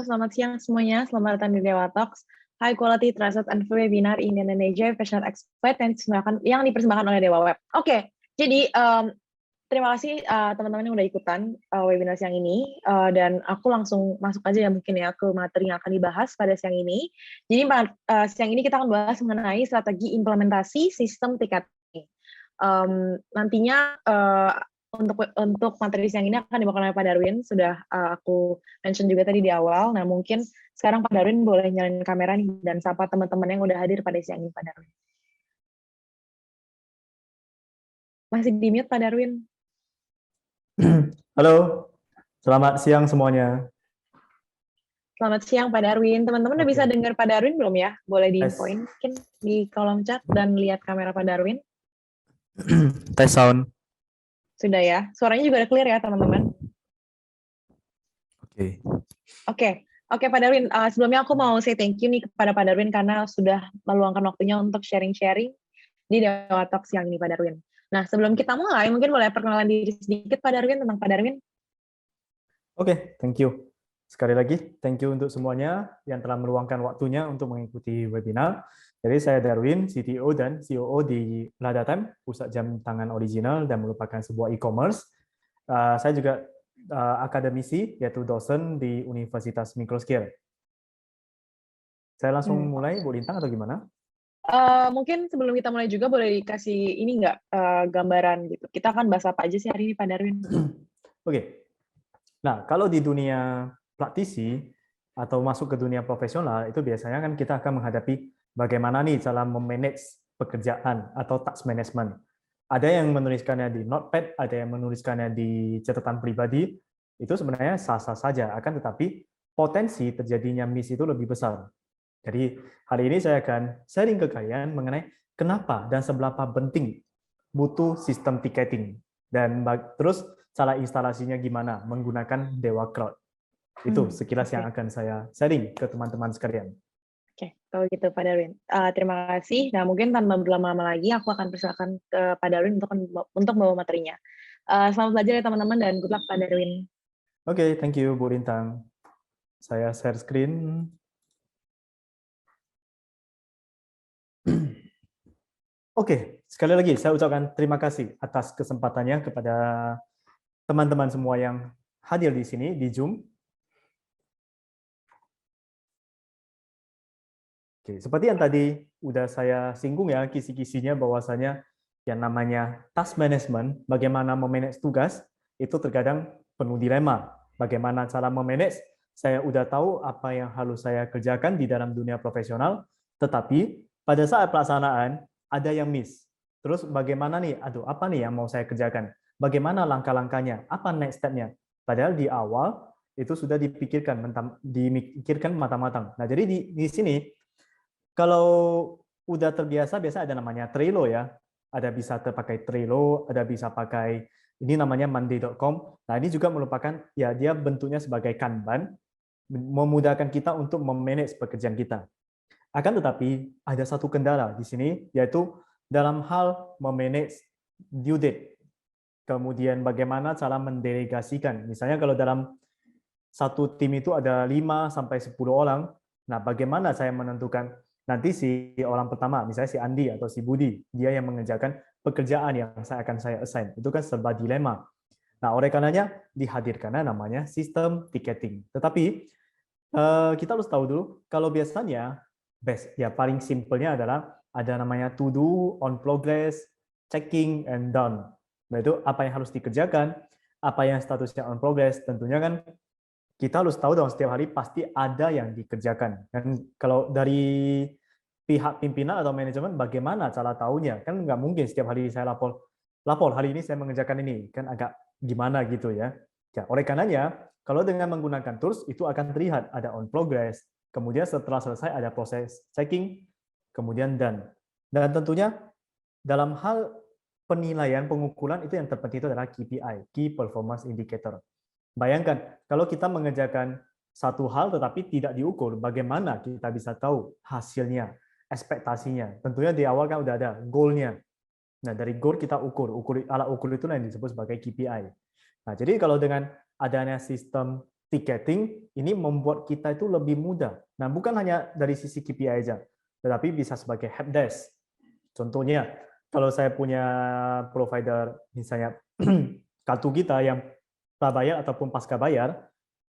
selamat siang semuanya. Selamat datang di Dewa Talks, High Quality Trusted and Free Webinar in Indonesia, Professional Expert yang dipersembahkan oleh Dewa Web. Oke, jadi terima kasih teman-teman yang udah ikutan webinar siang ini, dan aku langsung masuk aja ya mungkin ya ke materi yang akan dibahas pada siang ini. Jadi siang ini kita akan bahas mengenai strategi implementasi sistem ticketing. Nantinya untuk materi siang ini akan dibawakan oleh Pak Darwin, sudah aku mention juga tadi di awal. Nah mungkin sekarang Pak Darwin boleh nyalain kamera nih dan sapa teman-teman yang udah hadir pada siang ini, Pak Darwin. Masih di mute Pak Darwin. Halo, selamat siang semuanya. Selamat siang Pak Darwin. Teman-teman udah bisa dengar Pak Darwin belum ya? Boleh diinfoin mungkin di kolom chat dan lihat kamera Pak Darwin. Tes sound. Sudah ya. Suaranya juga udah clear ya teman-teman. Oke Pak Darwin. Sebelumnya aku mau say thank you nih kepada Pak Darwin karena sudah meluangkan waktunya untuk sharing-sharing di Dewa Talks siang ini Pak Darwin. Nah sebelum kita mulai, mungkin boleh perkenalan diri sedikit Pak Darwin tentang Pak Darwin. Oke, thank you. Sekali lagi, thank you untuk semuanya yang telah meluangkan waktunya untuk mengikuti webinar. Jadi saya Darwin, CTO dan COO di Ladatem, pusat jam tangan original dan merupakan sebuah e-commerce. Saya juga akademisi, yaitu dosen di Universitas Microskill. Saya langsung mulai, Bu Lintang, atau gimana? Mungkin sebelum kita mulai juga boleh dikasih ini nggak gambaran gitu. Kita akan bahas apa aja sih hari ini Pak Darwin? Oke. Nah, kalau di dunia praktisi atau masuk ke dunia profesional, itu biasanya kan kita akan menghadapi bagaimana nih cara memanage pekerjaan atau task management. Ada yang menuliskannya di notepad, ada yang menuliskannya di catatan pribadi, itu sebenarnya sah-sah saja, akan tetapi potensi terjadinya miss itu lebih besar. Jadi hari ini saya akan sharing ke kalian mengenai kenapa dan seberapa penting butuh sistem ticketing, dan terus cara instalasinya gimana menggunakan Dewa Cloud. Itu sekilas yang akan saya sharing ke teman-teman sekalian. Oke, kalau gitu Pak Darwin. Terima kasih. Nah, mungkin tanpa berlama-lama lagi, aku akan persilakan ke Pak Darwin untuk membawa materinya. Selamat belajar ya teman-teman, dan good luck Pak Darwin. Oke, thank you Bu Lintang. Saya share screen. Oke, sekali lagi saya ucapkan terima kasih atas kesempatannya kepada teman-teman semua yang hadir di sini di Zoom. Oke, seperti yang tadi udah saya singgung ya, kisi-kisinya bahwasanya yang namanya task management, bagaimana memanage tugas, itu terkadang penuh dilema. Bagaimana cara memanage, saya udah tahu apa yang harus saya kerjakan di dalam dunia profesional, tetapi pada saat pelaksanaan ada yang miss. Terus bagaimana nih, aduh apa nih yang mau saya kerjakan? Bagaimana langkah-langkahnya? Apa next step-nya? Padahal di awal itu sudah dimikirkan matang-matang. Nah, jadi di sini kalau udah terbiasa, biasa ada namanya Trello ya. Ada bisa terpakai Trello, ada bisa pakai, ini namanya monday.com. Nah, ini juga merupakan, ya dia bentuknya sebagai Kanban, memudahkan kita untuk memanage pekerjaan kita. Akan tetapi, ada satu kendala di sini, yaitu dalam hal memanage due date. Kemudian bagaimana cara mendelegasikan. Misalnya kalau dalam satu tim itu ada 5-10 orang, nah bagaimana saya menentukan nanti si orang pertama, misalnya si Andi atau si Budi, dia yang mengerjakan pekerjaan yang akan saya assign. Itu kan serba dilema. Nah, oleh karenanya dihadirkan namanya sistem ticketing. Tetapi kita harus tahu dulu, kalau biasanya best ya paling simpelnya adalah ada namanya to do, on progress, checking, and done. Nah, itu apa yang harus dikerjakan, apa yang statusnya on progress, tentunya kan kita harus tahu dalam setiap hari pasti ada yang dikerjakan. Dan kalau dari pihak pimpinan atau manajemen, bagaimana cara tahunya? Kan nggak mungkin setiap hari saya lapor hari ini saya mengerjakan ini, kan agak gimana gitu ya. Ya, oleh karenanya, kalau dengan menggunakan tools itu akan terlihat ada on progress, kemudian setelah selesai ada proses checking, kemudian done. Dan tentunya dalam hal penilaian pengukuran itu yang terpenting itu adalah KPI, Key Performance Indicator. Bayangkan, kalau kita mengerjakan satu hal tetapi tidak diukur, bagaimana kita bisa tahu hasilnya, ekspektasinya? Tentunya di awal kan udah ada goal-nya. Nah, dari goal kita alat ukur itu yang disebut sebagai KPI. Nah, jadi kalau dengan adanya sistem ticketing ini membuat kita itu lebih mudah. Nah, bukan hanya dari sisi KPI aja, tetapi bisa sebagai helpdesk. Contohnya, kalau saya punya provider misalnya kartu kita yang prabayar ataupun pasca bayar,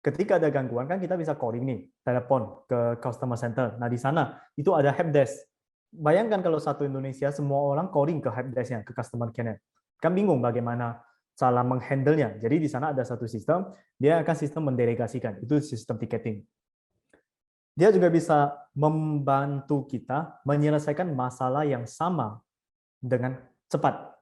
ketika ada gangguan kan kita bisa calling nih, telepon ke customer center. Nah, di sana itu ada helpdesk. Bayangkan kalau satu Indonesia semua orang calling ke helpdesk-nya, ke customer care-nya. Kan bingung bagaimana cara menghandle-nya. Jadi di sana ada satu sistem, dia akan sistem mendelegasikan. Itu sistem ticketing. Dia juga bisa membantu kita menyelesaikan masalah yang sama dengan cepat.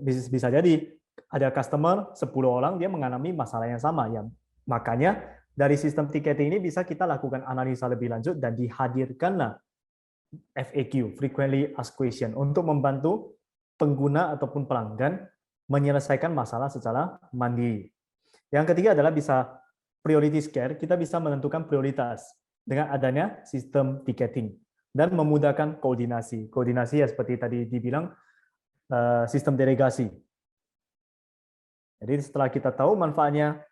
Bisa jadi ada customer 10 orang dia mengalami masalah yang sama, yang makanya dari sistem ticketing ini bisa kita lakukan analisa lebih lanjut dan dihadirkanlah FAQ, frequently asked question, untuk membantu pengguna ataupun pelanggan menyelesaikan masalah secara mandiri. Yang ketiga adalah bisa priority care, kita bisa menentukan prioritas dengan adanya sistem ticketing dan memudahkan koordinasi. Koordinasi ya seperti tadi dibilang sistem delegasi. Jadi setelah kita tahu manfaatnya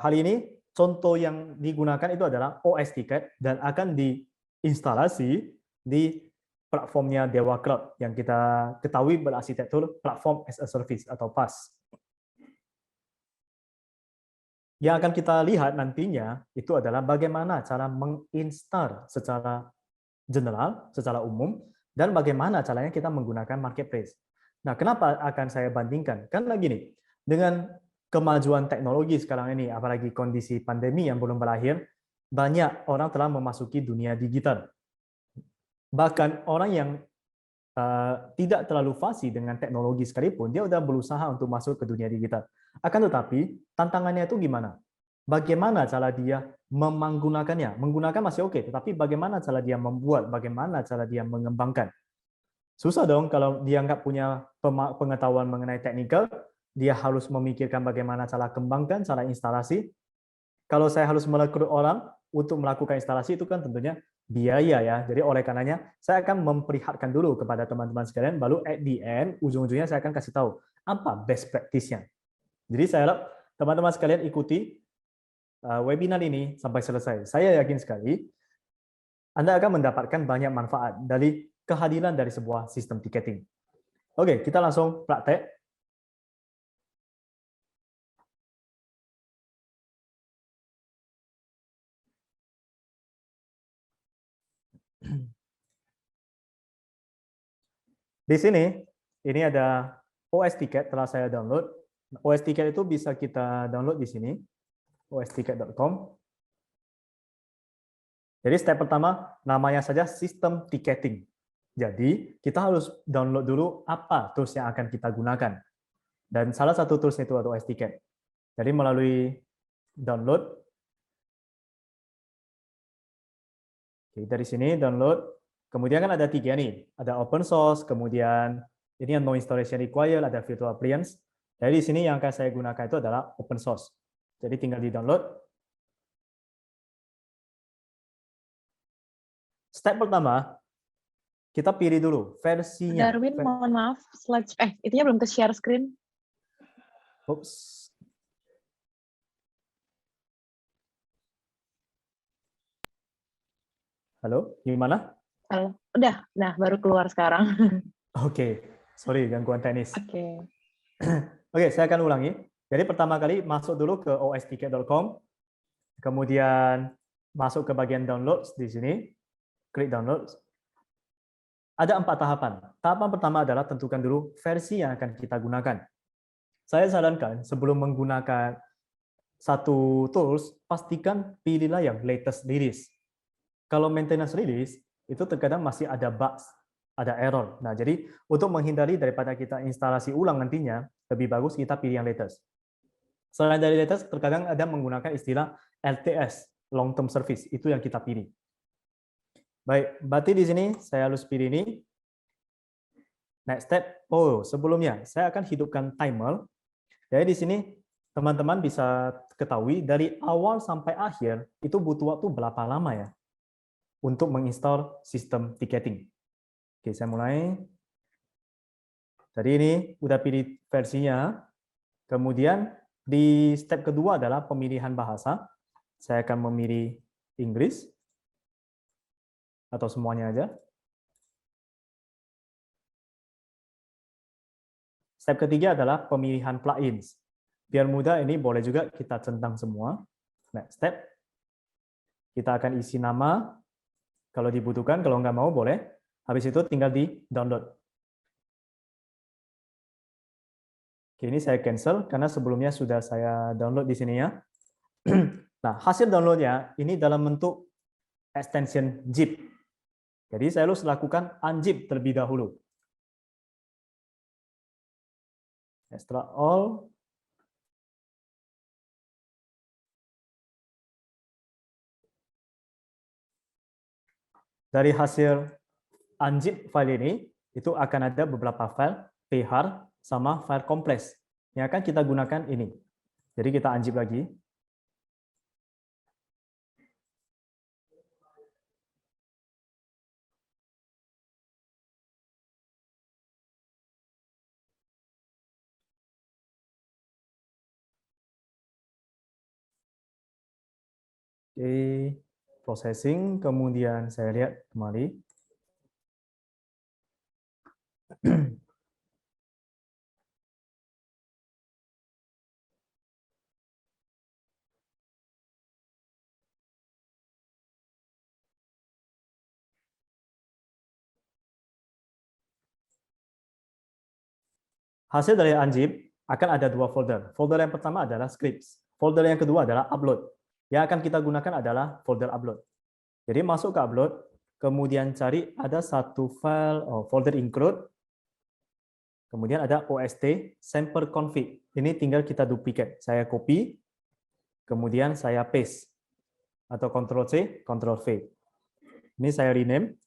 hal ini, contoh yang digunakan itu adalah OS Ticket dan akan diinstalasi di platformnya Dewa Cloud yang kita ketahui berarsitektur Platform as a Service atau PaaS. Yang akan kita lihat nantinya itu adalah bagaimana cara menginstal secara general, secara umum, dan bagaimana caranya kita menggunakan marketplace. Nah, kenapa akan saya bandingkan? Karena gini, dengan kemajuan teknologi sekarang ini, apalagi kondisi pandemi yang belum berakhir, banyak orang telah memasuki dunia digital. Bahkan orang yang tidak terlalu fasih dengan teknologi sekalipun, dia udah berusaha untuk masuk ke dunia digital. Akan tetapi, tantangannya itu gimana? Bagaimana cara dia menggunakannya? Menggunakan masih oke, tetapi bagaimana cara dia membuat, bagaimana cara dia mengembangkan? Susah dong kalau dia nggak punya pengetahuan mengenai teknikal, dia harus memikirkan bagaimana cara kembangkan, cara instalasi. Kalau saya harus merekrut orang untuk melakukan instalasi, itu kan tentunya biaya ya. Jadi oleh karenanya, saya akan memperlihatkan dulu kepada teman-teman sekalian, baru at the end, ujung-ujungnya saya akan kasih tahu apa best practice-nya. Jadi saya harap teman-teman sekalian ikuti webinar ini sampai selesai. Saya yakin sekali, Anda akan mendapatkan banyak manfaat dari kehadiran dari sebuah sistem ticketing. Oke, kita langsung praktek. Di sini, ini ada OS Ticket telah saya download. OS Ticket itu bisa kita download di sini, osticket.com. Jadi step pertama, namanya saja sistem ticketing. Jadi kita harus download dulu apa tools yang akan kita gunakan. Dan salah satu tools itu adalah OS Ticket. Jadi melalui download, oke, dari sini download. Kemudian kan ada tiga nih, ada open source, kemudian ini yang no installation required, ada virtual appliance. Jadi di sini yang akan saya gunakan itu adalah open source. Jadi tinggal di download. Step pertama, kita pilih dulu versinya. Darwin, mohon maaf, slides itunya belum ke share screen. Oops. Halo, gimana? Halo. Udah, nah baru keluar sekarang. Oke, sorry gangguan teknis. Oke. Oke, saya akan ulangi. Jadi pertama kali masuk dulu ke osticket.com, kemudian masuk ke bagian downloads di sini, klik download. Ada 4 tahapan. Tahapan pertama adalah tentukan dulu versi yang akan kita gunakan. Saya sarankan sebelum menggunakan satu tools, pastikan pilihlah yang latest release. Kalau maintenance release, itu terkadang masih ada bugs, ada error. Nah, jadi untuk menghindari daripada kita instalasi ulang nantinya, lebih bagus kita pilih yang latest. Selain dari latest, terkadang ada menggunakan istilah LTS, long term service, itu yang kita pilih. Baik, berarti di sini saya harus pilih ini. Next step, sebelumnya saya akan hidupkan timer. Jadi di sini teman-teman bisa ketahui dari awal sampai akhir itu butuh waktu berapa lama ya untuk menginstal sistem ticketing. Oke, saya mulai. Tadi ini udah pilih versinya. Kemudian Di step kedua adalah pemilihan bahasa. Saya akan memilih Inggris atau semuanya aja. Step ketiga adalah pemilihan plugins. Biar mudah, ini boleh juga kita centang semua. Next step, kita akan isi nama. Kalau dibutuhkan, kalau nggak mau boleh. Habis itu tinggal di download. Oke, ini saya cancel karena sebelumnya sudah saya download di sini ya. Nah, hasil downloadnya ini dalam bentuk extension zip. Jadi saya harus lakukan unzip terlebih dahulu. Extract all. Dari hasil unzip file ini, itu akan ada beberapa file, phar, sama file kompleks. Yang akan kita gunakan ini. Jadi kita unzip lagi. Oke, processing, kemudian saya lihat kembali. Hasil dari unzip akan ada dua folder. Folder yang pertama adalah scripts. Folder yang kedua adalah upload. Yang akan kita gunakan adalah folder upload. Jadi masuk ke upload, kemudian cari ada satu file folder include, kemudian ada OST sample config. Ini tinggal kita duplicate. Saya copy, kemudian saya paste atau Ctrl C, Ctrl V. Ini saya rename.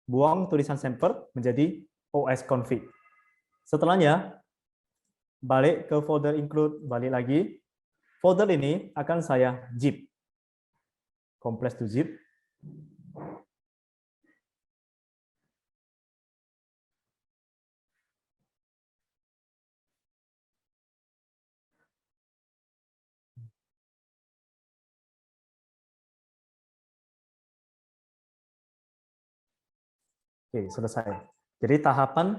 Buang tulisan sampler menjadi OS config. Setelahnya, balik ke folder include, balik lagi. Folder ini akan saya zip. Compress to zip. Oke, selesai. Jadi tahapan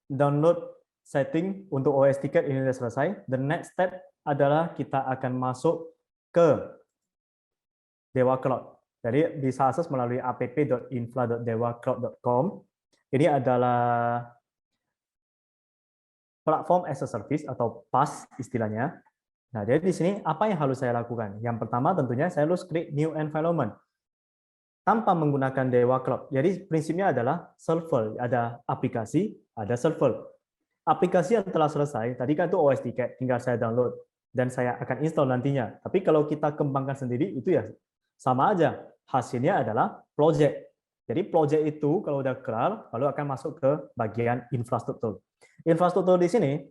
download setting untuk OS Ticket ini sudah selesai. The next step adalah kita akan masuk ke Dewa Cloud. Jadi bisa akses melalui app.infra.dewacloud.com. Ini adalah platform as a service atau PaaS istilahnya. Nah, jadi di sini apa yang harus saya lakukan? Yang pertama tentunya saya harus create new environment tanpa menggunakan Dewa Cloud. Jadi prinsipnya adalah server, ada aplikasi, ada server. Aplikasi yang telah selesai, tadi kan itu OS Ticket, tinggal saya download dan saya akan install nantinya. Tapi kalau kita kembangkan sendiri itu ya sama aja. Hasilnya adalah project. Jadi project itu kalau udah kelar, lalu akan masuk ke bagian infrastruktur. Infrastruktur di sini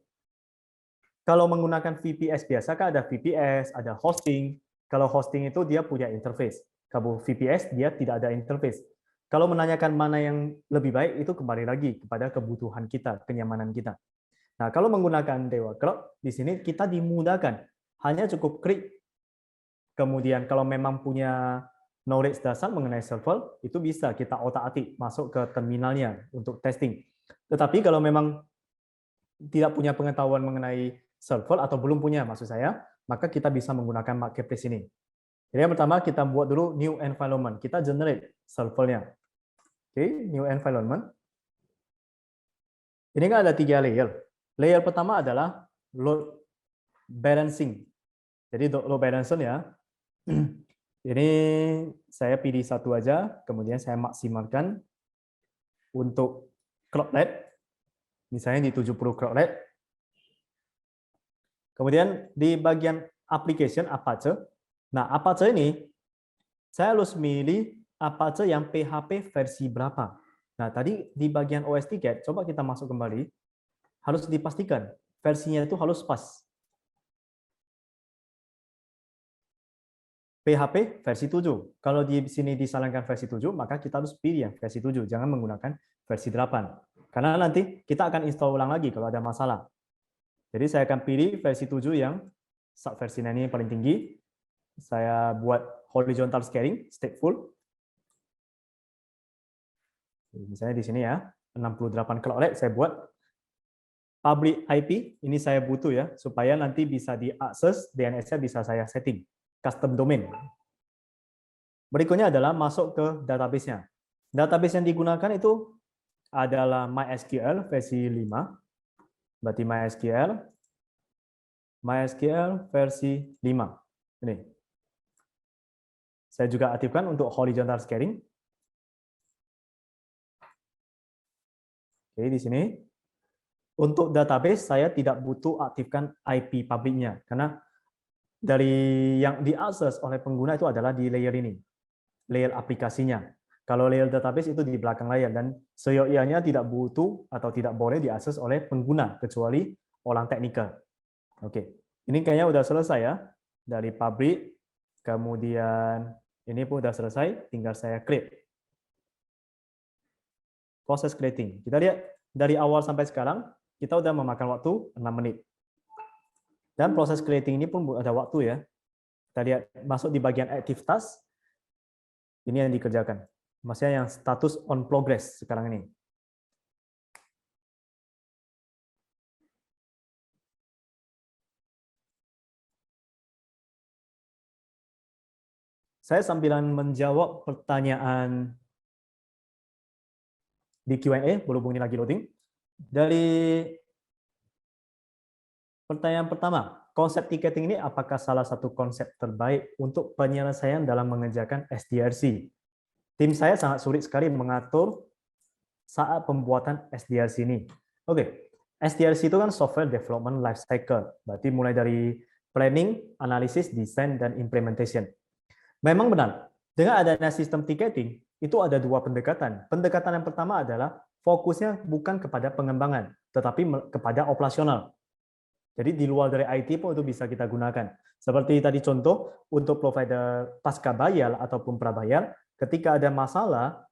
kalau menggunakan VPS biasa kan ada VPS, ada hosting. Kalau hosting itu dia punya interface. Kalau VPS dia tidak ada interface. Kalau menanyakan mana yang lebih baik itu kembali lagi kepada kebutuhan kita, kenyamanan kita. Nah, kalau menggunakan Dewa Cloud di sini kita dimudahkan. Hanya cukup klik. Kemudian kalau memang punya knowledge dasar mengenai server, itu bisa kita otak-atik masuk ke terminalnya untuk testing. Tetapi kalau memang tidak punya pengetahuan mengenai server atau belum punya maksud saya, maka kita bisa menggunakan marketplace ini. Jadi yang pertama kita buat dulu new environment, kita generate servernya. Oke, new environment. Ini kan ada 3 layer. Layer pertama adalah load balancing. Jadi load balancing ya. Ini saya pilih satu aja, kemudian saya maksimalkan untuk cloudlet. Misalnya di 70 cloudlet. Kemudian di bagian application Apache. Nah, Apache ini saya harus milih Apache yang PHP versi berapa. Nah, tadi di bagian OS Ticket, coba kita masuk kembali. Harus dipastikan versinya itu harus pas. PHP versi 7. Kalau di sini disarankan versi 7, maka kita harus pilih yang versi 7. Jangan menggunakan versi 8. Karena nanti kita akan install ulang lagi kalau ada masalah. Jadi saya akan pilih versi 7 yang subversinya ini paling tinggi. Saya buat horizontal scaling, stateful. Misalnya di sini ya, 68 cloudlet saya buat public IP, ini saya butuh ya, supaya nanti bisa diakses, DNS-nya bisa saya setting, custom domain. Berikutnya adalah masuk ke database-nya. Database yang digunakan itu adalah MySQL versi 5, berarti MySQL versi 5. Ini. Saya juga aktifkan untuk horizontal scaling. Oke, di sini. Untuk database, saya tidak butuh aktifkan IP publiknya, karena dari yang diakses oleh pengguna itu adalah di layer ini, layer aplikasinya. Kalau layer database itu di belakang layar, dan seyogyanya tidak butuh atau tidak boleh diakses oleh pengguna, kecuali orang teknikal. Oke, ini kayaknya udah selesai ya, dari pabrik, kemudian ini pun udah selesai, tinggal saya create. Proses creating. Kita lihat dari awal sampai sekarang, kita udah memakan waktu 6 menit. Dan proses creating ini pun ada waktu ya. Kita lihat masuk di bagian active task, ini yang dikerjakan. Maksudnya yang status on progress sekarang ini. Saya sambilan menjawab pertanyaan di Q&A, berhubung ini lagi loading. Dari pertanyaan pertama, konsep ticketing ini apakah salah satu konsep terbaik untuk penyelesaian dalam mengerjakan SDRC? Tim saya sangat sulit sekali mengatur saat pembuatan SDRC ini. Oke, SDRC itu kan Software Development Life Cycle, berarti mulai dari planning, analisis, desain, dan implementation. Memang benar, dengan adanya sistem ticketing, itu ada dua pendekatan. Pendekatan yang pertama adalah fokusnya bukan kepada pengembangan, tetapi kepada operasional. Jadi di luar dari IT pun itu bisa kita gunakan. Seperti tadi contoh, untuk provider pasca bayar ataupun prabayar, ketika ada masalah,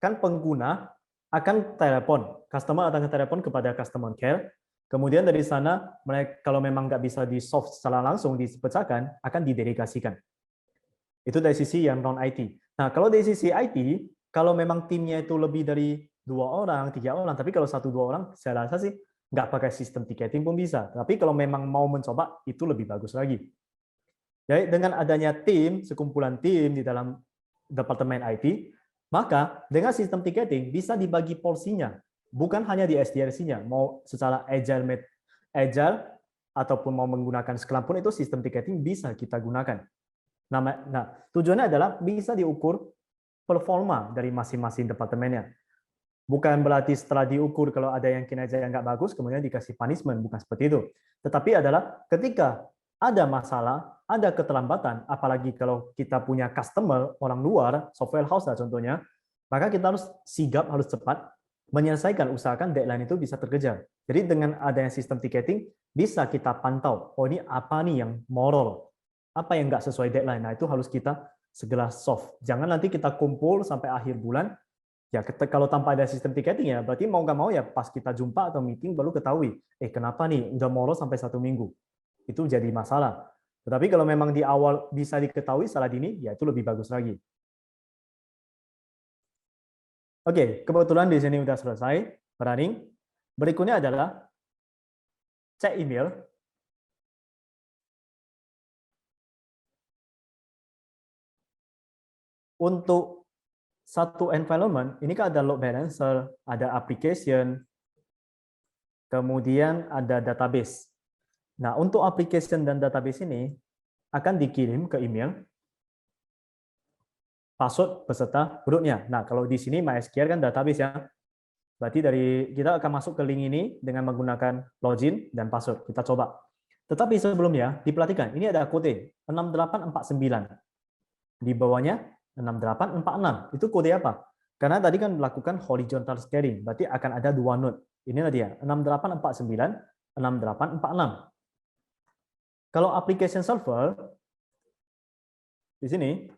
kan pengguna akan telepon, customer akan telepon kepada customer care, kemudian dari sana, kalau memang nggak bisa di-solve secara langsung, dipecahkan, akan didelegasikan. Itu dari sisi yang non-IT. Nah, kalau dari sisi IT, kalau memang timnya itu lebih dari 2 orang, 3 orang, tapi kalau 1-2 orang, saya rasa sih nggak pakai sistem ticketing pun bisa. Tapi kalau memang mau mencoba, itu lebih bagus lagi. Jadi dengan adanya tim, sekumpulan tim di dalam departemen IT, maka dengan sistem ticketing bisa dibagi porsinya, bukan hanya di SDLC-nya, mau secara agile ataupun mau menggunakan Scrum pun itu sistem ticketing bisa kita gunakan. Nah, tujuannya adalah bisa diukur performa dari masing-masing departemennya. Bukan berarti setelah diukur kalau ada yang kinerja yang nggak bagus, kemudian dikasih punishment, bukan seperti itu. Tetapi adalah ketika ada masalah, ada keterlambatan, apalagi kalau kita punya customer, orang luar, software house lah contohnya, maka kita harus sigap, harus cepat, menyelesaikan, usahakan deadline itu bisa terkejar. Jadi dengan adanya sistem ticketing, bisa kita pantau, oh ini apa nih yang molor, apa yang nggak sesuai deadline. Nah, itu harus kita segera solve. Jangan nanti kita kumpul sampai akhir bulan, ya kalau tanpa ada sistem ticketing ya, berarti mau nggak mau ya pas kita jumpa atau meeting baru ketahui, kenapa nih udah molor sampai 1 minggu. Itu jadi masalah. Tetapi kalau memang di awal bisa diketahui secara dini, ya itu lebih bagus lagi. Oke, kebetulan di sini udah selesai running. Berikutnya adalah cek email. Untuk satu environment, ini kan ada load balancer, ada application, kemudian ada database. Nah, untuk application dan database ini akan dikirim ke email password beserta rootnya. Nah, kalau di sini MySQL kan database ya. Berarti kita akan masuk ke link ini dengan menggunakan login dan password. Kita coba. Tetapi sebelumnya diperhatikan, ini ada kode 6849. Di bawahnya 6846. Itu kode apa? Karena tadi kan melakukan horizontal scaling, berarti akan ada 2 node. Inilah dia, 6849, 6846. Kalau application server, di sini,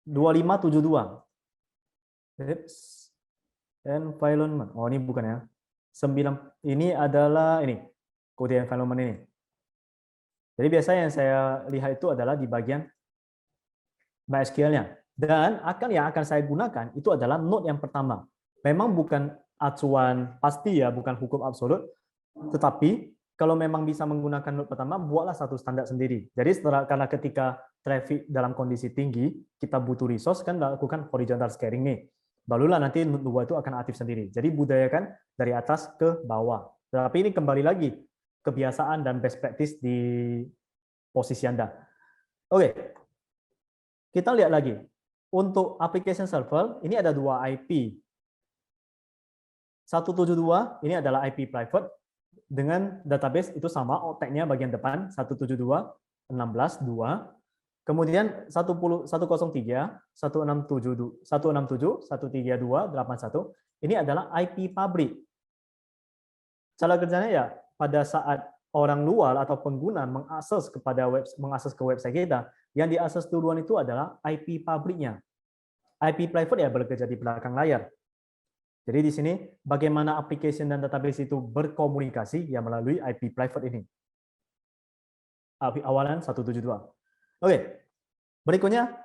2572. Environment. Oh, ini bukan ya. ini adalah kode environment ini. Jadi biasanya yang saya lihat itu adalah di bagian MySQL-nya. Dan yang akan saya gunakan itu adalah node yang pertama. Memang bukan acuan pasti ya, bukan hukum absolut, tetapi kalau memang bisa menggunakan node pertama, buatlah satu standar sendiri. Jadi karena ketika traffic dalam kondisi tinggi, kita butuh resource, kan lakukan horizontal scaling nih. Barulah nanti node 2 itu akan aktif sendiri. Jadi budayakan dari atas ke bawah. Tapi ini kembali lagi, kebiasaan dan best practice di posisi Anda. Oke, kita lihat lagi. Untuk application server, ini ada 2 IP. 172, ini adalah IP private, dengan database itu sama, tag-nya bagian depan 172.16.2. Kemudian 103, 167, 132.81. Ini adalah IP pabrik. Cara kerjanya ya pada saat orang luar atau pengguna mengakses ke website kita, yang diakses duluan itu adalah IP pabriknya. IP private ya bekerja di belakang layar. Jadi di sini bagaimana application dan database itu berkomunikasi ya melalui IP private ini. Awalan 172. Oke. Berikutnya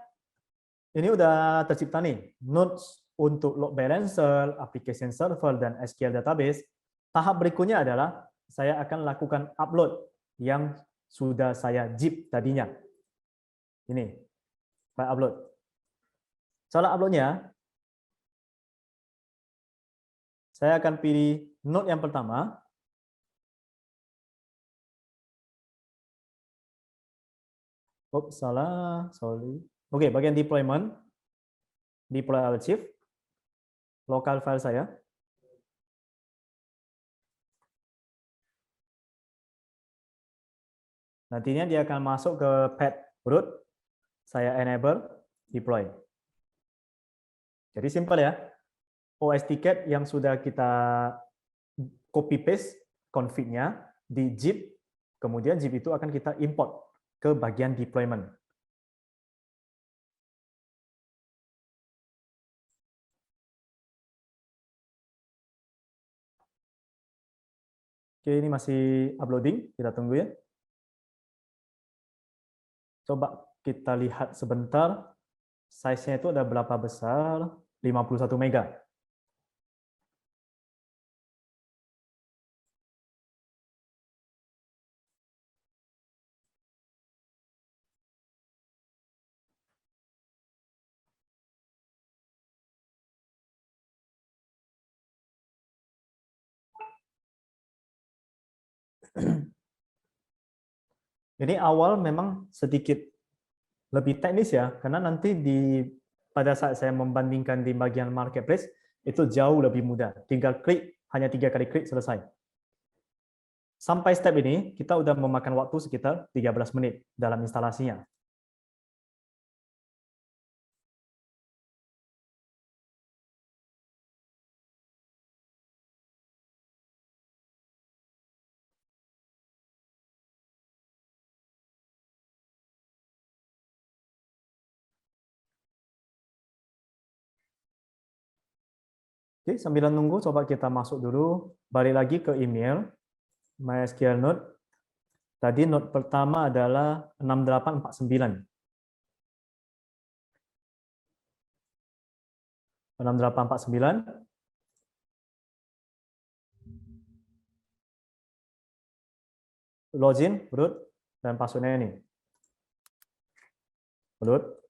ini udah tercipta nih nodes untuk load balancer, application server dan SQL database. Tahap berikutnya adalah saya akan lakukan upload yang sudah saya zip tadinya. Ini file upload. Cara uploadnya saya akan pilih node yang pertama. Sorry. Oke, bagian deployment, deploy archive, local file saya. Nantinya dia akan masuk ke path root, saya enable, deploy. Jadi simpel ya. OS ticket yang sudah kita copy paste config-nya di zip, kemudian zip itu akan kita import ke bagian deployment. Oke, ini masih uploading, kita tunggu ya. Coba kita lihat sebentar, size-nya itu ada berapa besar? 51 mega. Ini awal memang sedikit lebih teknis ya, karena nanti pada saat saya membandingkan di bagian marketplace, itu jauh lebih mudah. Tinggal klik, hanya 3 kali klik, selesai. Sampai step ini, kita udah memakan waktu sekitar 13 menit dalam instalasinya. Oke, sambil nunggu, coba kita masuk dulu, balik lagi ke email, MySQL node. Tadi node pertama adalah 6849. 6849. Login, root, dan passwordnya ini. Root.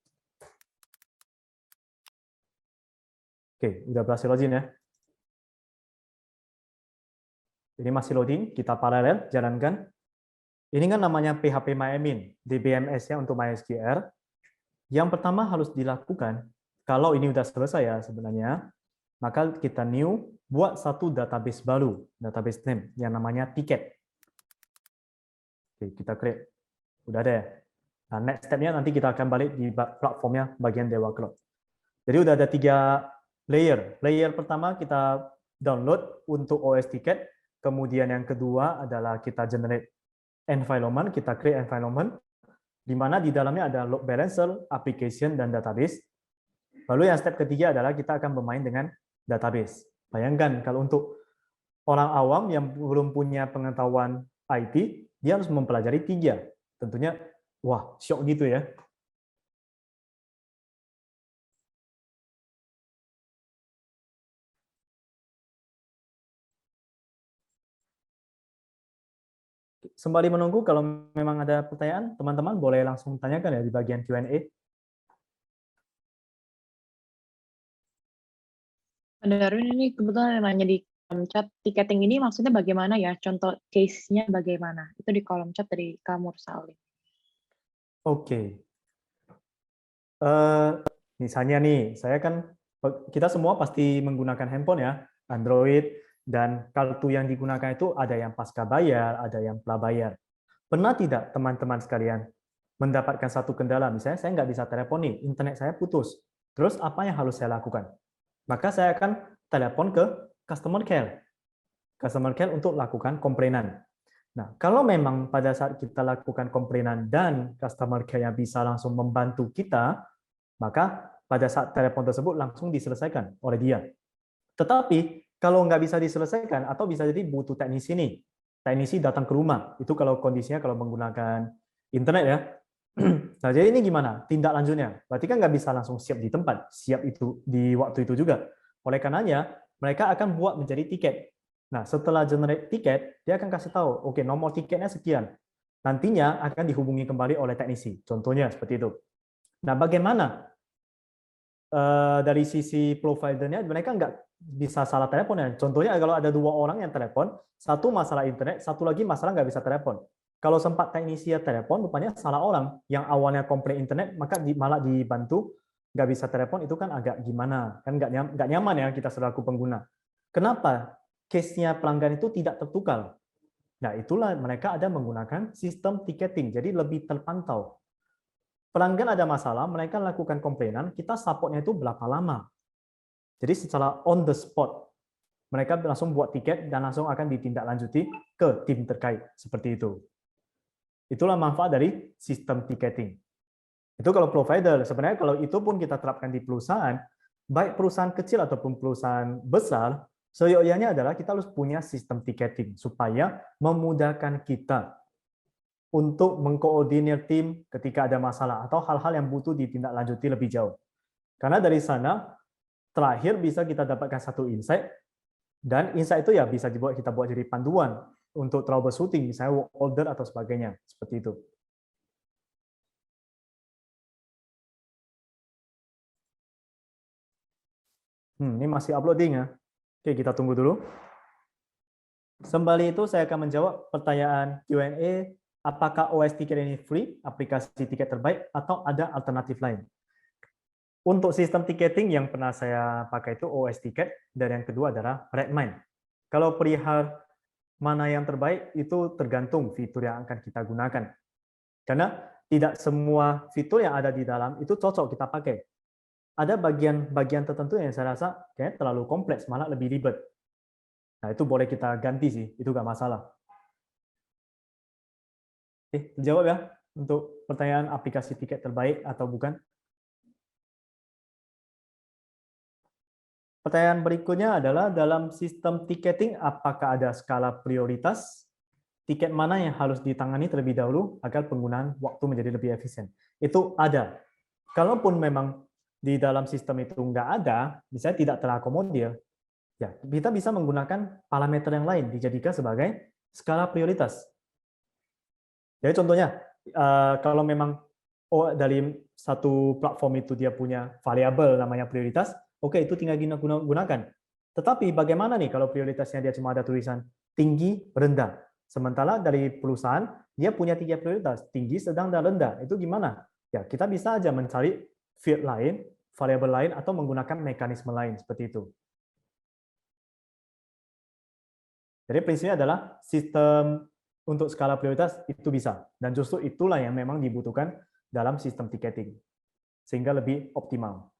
Oke, udah berhasil login ya. Ini masih loading, kita paralel, jalankan. Ini kan namanya phpMyAdmin, DBMS-nya untuk MySQL. Yang pertama harus dilakukan, kalau ini udah selesai ya sebenarnya, maka kita new, buat satu database baru, database name, yang namanya ticket. Oke, kita create. Udah ada ya. Nah, next step-nya nanti kita akan balik di platformnya bagian Dewa Cloud. Jadi udah ada 3 layer. Layer pertama kita download untuk OS ticket, kemudian yang kedua adalah kita generate environment, kita create environment, di mana di dalamnya ada load balancer, application, dan database. Lalu yang step ketiga adalah kita akan bermain dengan database. Bayangkan kalau untuk orang awam yang belum punya pengetahuan IT, dia harus mempelajari 3. Tentunya, wah, syok gitu ya. Sembari menunggu, kalau memang ada pertanyaan, teman-teman boleh langsung tanyakan ya di bagian Q&A. Ada Darwin ini kebetulan yang nanya di kolom chat, tiketing ini maksudnya bagaimana ya? Contoh case-nya bagaimana? Itu di kolom chat dari Kamur Salim. Oke. Misalnya nih, kita semua pasti menggunakan handphone ya, Android, dan kartu yang digunakan itu ada yang pasca bayar, ada yang prabayar. Pernah tidak teman-teman sekalian mendapatkan satu kendala, misalnya saya nggak bisa telepon nih, internet saya putus. Terus apa yang harus saya lakukan? Maka saya akan telepon ke customer care untuk lakukan komplainan. Nah, kalau memang pada saat kita lakukan komplainan dan customer care yang bisa langsung membantu kita, maka pada saat telepon tersebut langsung diselesaikan oleh dia. Tetapi kalau nggak bisa diselesaikan atau bisa jadi butuh teknisi nih, teknisi datang ke rumah, itu kalau kondisinya kalau menggunakan internet ya. Nah, jadi ini gimana tindak lanjutnya? Berarti kan nggak bisa langsung siap di tempat, siap itu di waktu itu juga. Oleh karenanya, mereka akan buat menjadi tiket. Nah, setelah generate tiket, dia akan kasih tahu, oke, nomor tiketnya sekian. Nantinya akan dihubungi kembali oleh teknisi. Contohnya seperti itu. Nah, bagaimana dari sisi providernya mereka nggak bisa salah telepon ya. Contohnya kalau ada 2 orang yang telepon, satu masalah internet, satu lagi masalah nggak bisa telepon. Kalau sempat teknisi ya telepon, rupanya salah orang yang awalnya komplain internet, maka malah dibantu nggak bisa telepon, itu kan agak gimana, kan nggak nyaman ya kita selaku pengguna. Kenapa? Case-nya pelanggan itu tidak tertukar. Nah, itulah mereka ada menggunakan sistem ticketing, jadi lebih terpantau. Pelanggan ada masalah, mereka lakukan komplainan, kita supportnya itu berapa lama. Jadi secara on the spot, mereka langsung buat tiket dan langsung akan ditindaklanjuti ke tim terkait. Seperti itu. Itulah manfaat dari sistem ticketing. Itu kalau provider. Sebenarnya kalau itu pun kita terapkan di perusahaan, baik perusahaan kecil ataupun perusahaan besar, seyogyanya adalah kita harus punya sistem ticketing supaya memudahkan kita untuk mengkoordinir tim ketika ada masalah atau hal-hal yang butuh ditindaklanjuti lebih jauh. Karena dari sana terakhir bisa kita dapatkan satu insight, dan insight itu ya bisa kita buat jadi panduan untuk troubleshooting, misalnya work order atau sebagainya, seperti itu. Ini masih uploading ya. Oke, kita tunggu dulu. Sembari itu saya akan menjawab pertanyaan Q&A, apakah OS Ticket ini free, aplikasi tiket terbaik, atau ada alternatif lain? Untuk sistem ticketing yang pernah saya pakai itu OS Ticket, dan yang kedua adalah Redmine. Kalau perihal mana yang terbaik, itu tergantung fitur yang akan kita gunakan. Karena tidak semua fitur yang ada di dalam itu cocok kita pakai. Ada bagian-bagian tertentu yang saya rasa kayaknya terlalu kompleks, malah lebih ribet. Nah, itu boleh kita ganti sih, itu nggak masalah. Terjawab ya untuk pertanyaan aplikasi tiket terbaik atau bukan. Pertanyaan berikutnya adalah dalam sistem ticketing apakah ada skala prioritas? Tiket mana yang harus ditangani terlebih dahulu agar penggunaan waktu menjadi lebih efisien? Itu ada. Kalaupun memang di dalam sistem itu nggak ada, misalnya tidak terakomodir, ya kita bisa menggunakan parameter yang lain dijadikan sebagai skala prioritas. Jadi contohnya, kalau memang dari satu platform itu dia punya variabel namanya prioritas, oke itu tinggal gunakan. Tetapi bagaimana nih kalau prioritasnya dia cuma ada tulisan tinggi, rendah. Sementara dari perusahaan dia punya 3 prioritas, tinggi, sedang, dan rendah. Itu gimana? Ya kita bisa aja mencari field lain, variabel lain, atau menggunakan mekanisme lain seperti itu. Jadi prinsipnya adalah sistem untuk skala prioritas itu bisa. Dan justru itulah yang memang dibutuhkan dalam sistem ticketing. Sehingga lebih optimal.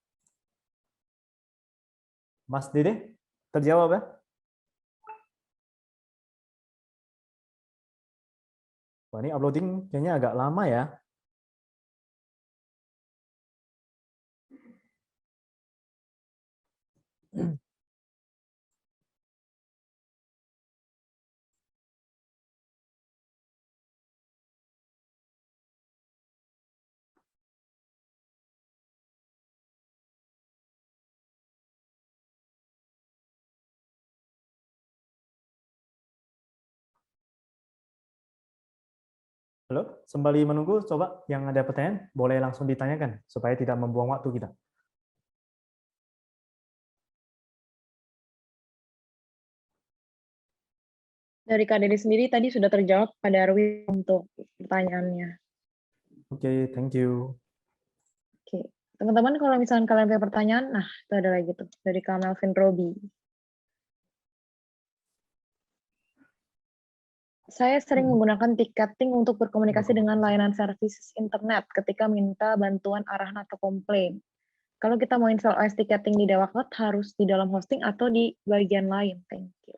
Mas Dede, terjawab ya? Wah, ini uploading kayaknya agak lama ya. Halo, sembari menunggu, coba yang ada pertanyaan boleh langsung ditanyakan supaya tidak membuang waktu kita. Dari Kak Dede sendiri tadi sudah terjawab pada Arwi untuk pertanyaannya. Oke, thank you. Oke, teman-teman kalau misalnya kalian punya pertanyaan, nah itu ada lagi tuh dari Kak Melvin Robi. Saya sering menggunakan ticketing untuk berkomunikasi dengan layanan services internet ketika minta bantuan arahan atau komplain. Kalau kita mau install OS ticketing di Dewa Cloud, harus di dalam hosting atau di bagian lain? Thank you.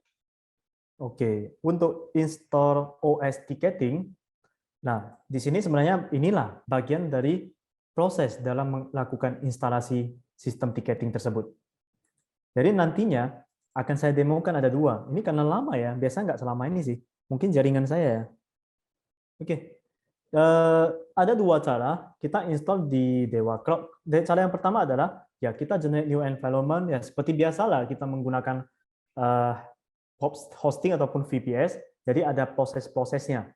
Oke, untuk install OS ticketing, nah di sini sebenarnya inilah bagian dari proses dalam melakukan instalasi sistem ticketing tersebut. Jadi nantinya akan saya demokan ada dua. Ini karena lama ya, biasa nggak selama ini sih. Mungkin jaringan saya ya. Oke, ada dua cara kita install di Dewa Cloud. Cara yang pertama adalah ya kita generate new environment ya seperti biasalah kita menggunakan eh, hosting ataupun VPS. Jadi ada proses-prosesnya.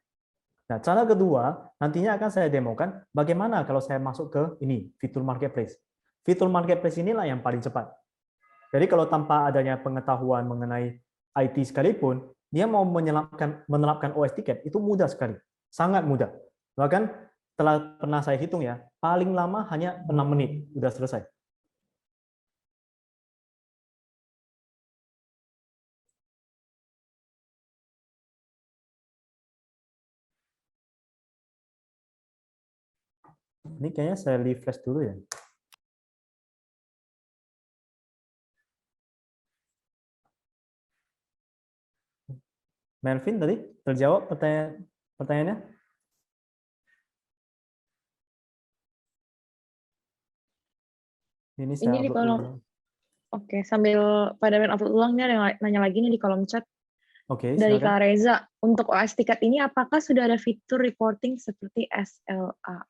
Nah, cara kedua nantinya akan saya demokan bagaimana kalau saya masuk ke ini fitur marketplace. Fitur marketplace inilah yang paling cepat. Jadi kalau tanpa adanya pengetahuan mengenai IT sekalipun, dia mau menerapkan OS tiket itu mudah sekali, sangat mudah. Bahkan telah pernah saya hitung ya, paling lama hanya 6 menit udah selesai. Ini kayaknya saya refresh dulu ya. Melvin tadi terjawab pertanyaannya? Ini saya Ini di upload kolom, dulu. oke, sambil pada main upload ulang nih ada yang nanya lagi nih di kolom chat Oke, dari silakan. Kak Reza. Untuk OS tiket ini apakah sudah ada fitur reporting seperti SLA?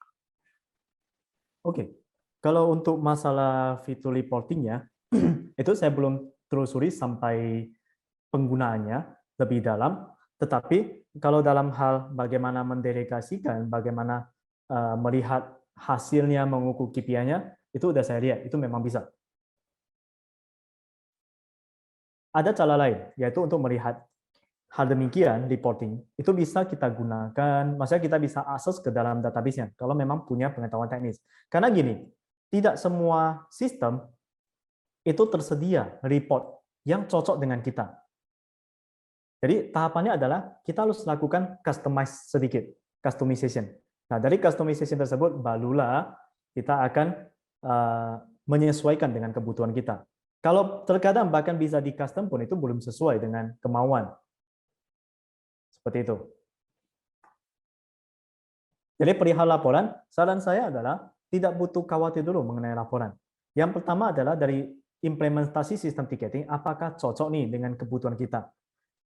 Oke, kalau untuk masalah fitur reportingnya, itu saya belum telusuri sampai penggunaannya lebih dalam, tetapi kalau dalam hal bagaimana mendelegasikan, bagaimana melihat hasilnya, mengukur KPI-nya, itu udah saya lihat, itu memang bisa. Ada cara lain, yaitu untuk melihat hal demikian, reporting, itu bisa kita gunakan, maksudnya kita bisa akses ke dalam database-nya, kalau memang punya pengetahuan teknis. Karena gini, tidak semua sistem itu tersedia report yang cocok dengan kita. Jadi tahapannya adalah kita harus lakukan customize sedikit, customization. Nah, dari customization tersebut barulah kita akan menyesuaikan dengan kebutuhan kita. Kalau terkadang bahkan bisa di custom pun itu belum sesuai dengan kemauan. Seperti itu. Jadi perihal laporan, saran saya adalah tidak butuh khawatir dulu mengenai laporan. Yang pertama adalah dari implementasi sistem ticketing, apakah cocok nih dengan kebutuhan kita.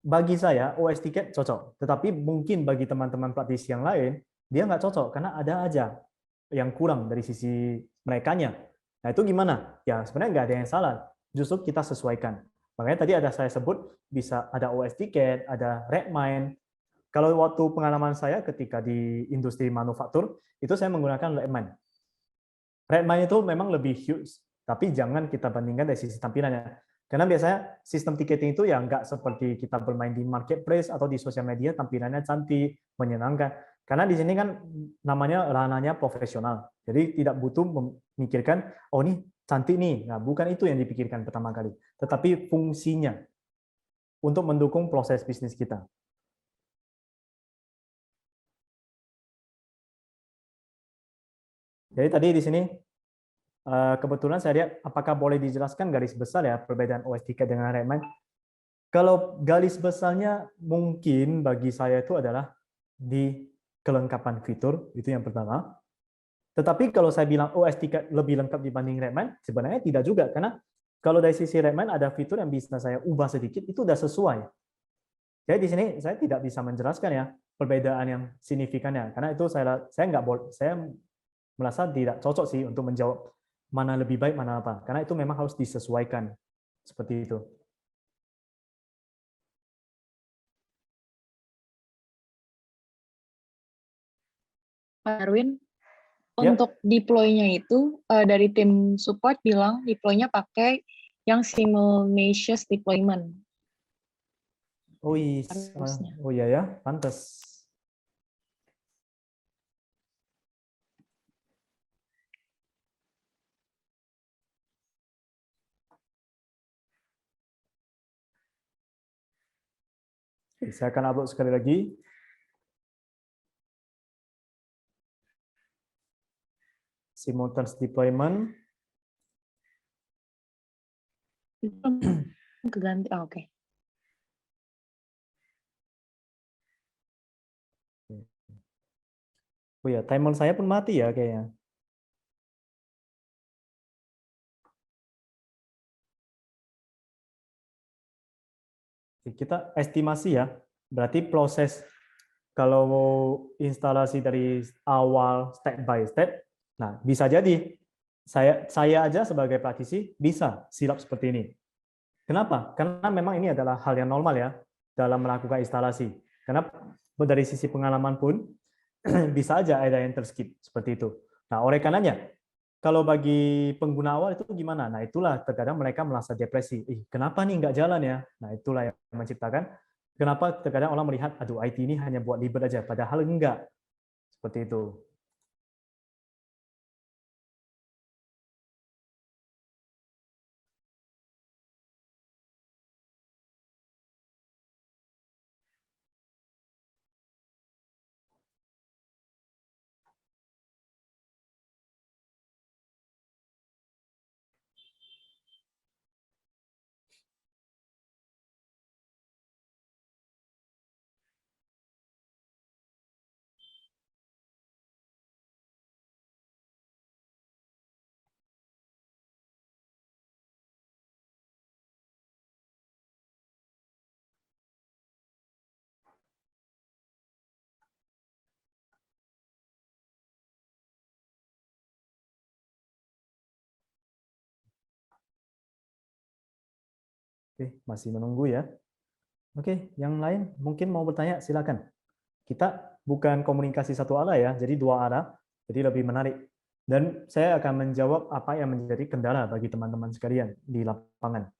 Bagi saya, OS tiket cocok. Tetapi mungkin bagi teman-teman praktisi yang lain, dia nggak cocok, karena ada aja yang kurang dari sisi merekanya. Nah, itu gimana? Ya, sebenarnya nggak ada yang salah. Justru kita sesuaikan. Makanya tadi ada saya sebut, bisa ada OS tiket, ada Redmine. Kalau waktu pengalaman saya ketika di industri manufaktur, itu saya menggunakan Redmine. Redmine itu memang lebih huge, tapi jangan kita bandingkan dari sisi tampilannya. Karena biasanya sistem ticketing itu ya nggak seperti kita bermain di marketplace atau di sosial media, tampilannya cantik, menyenangkan. Karena di sini kan namanya ranahnya profesional. Jadi tidak butuh memikirkan, oh ini cantik nih. Nah, bukan itu yang dipikirkan pertama kali. Tetapi fungsinya untuk mendukung proses bisnis kita. Jadi tadi di sini kebetulan saya lihat apakah boleh dijelaskan garis besar ya perbedaan OS tiket dengan Redmine. Kalau garis besarnya mungkin bagi saya itu adalah di kelengkapan fitur, itu yang pertama. Tetapi kalau saya bilang OS tiket lebih lengkap dibanding Redmine, sebenarnya tidak juga, karena kalau dari sisi Redmine ada fitur yang bisa saya ubah sedikit, itu sudah sesuai. Jadi di sini saya tidak bisa menjelaskan ya perbedaan yang signifikannya, karena itu saya nggak boleh, saya merasa tidak cocok sih untuk menjawab mana lebih baik mana apa, karena itu memang harus disesuaikan seperti itu. Pak Darwin, Ya. untuk deploy-nya itu dari tim support bilang deploy-nya pakai yang simultaneous deployment. Oh, Harusnya. oh iya ya, pantas. Saya akan upload sekali lagi. Simultaneous deployment. Keganti, oke. Oh ya, timer saya pun mati ya kayaknya. Kita estimasi ya, berarti proses kalau instalasi dari awal step by step, nah bisa jadi saya aja sebagai praktisi bisa silap seperti ini. Kenapa? Karena memang ini adalah hal yang normal ya dalam melakukan instalasi. Karena dari sisi pengalaman pun bisa aja ada yang terskip seperti itu. Nah, oleh karenanya kalau bagi pengguna awal itu gimana? Nah, itulah terkadang mereka merasa depresi. Kenapa nih nggak jalan ya? Nah, itulah yang menciptakan kenapa terkadang orang melihat, aduh IT ini hanya buat ribet aja, padahal enggak. Seperti itu. Oke, masih menunggu ya. Oke, yang lain mungkin mau bertanya, silakan. Kita bukan komunikasi satu arah ya, jadi dua arah, jadi lebih menarik. Dan saya akan menjawab apa yang menjadi kendala bagi teman-teman sekalian di lapangan.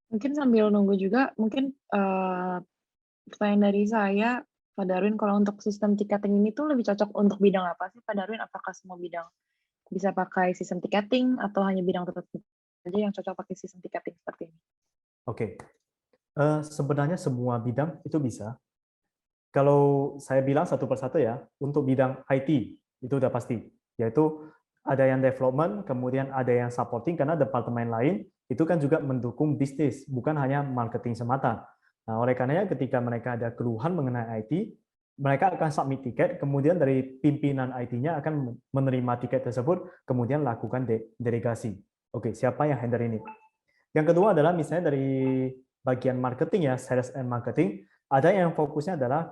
Mungkin sambil nunggu juga, mungkin pertanyaan dari saya, Pak Darwin, kalau untuk sistem tiketing ini tuh lebih cocok untuk bidang apa sih, Pak Darwin? Apakah semua bidang bisa pakai sistem tiketing atau hanya bidang tertentu saja yang cocok pakai sistem tiketing seperti ini? Oke, sebenarnya semua bidang itu bisa. Kalau saya bilang satu persatu ya, untuk bidang IT itu udah pasti, yaitu ada yang development, kemudian ada yang supporting karena departemen lain itu kan juga mendukung bisnis, bukan hanya marketing semata. Nah, oleh karenanya ketika mereka ada keluhan mengenai IT, mereka akan submit tiket, kemudian dari pimpinan IT-nya akan menerima tiket tersebut, kemudian lakukan delegasi. Oke, siapa yang handle ini? Yang kedua adalah misalnya dari bagian marketing ya, sales and marketing, ada yang fokusnya adalah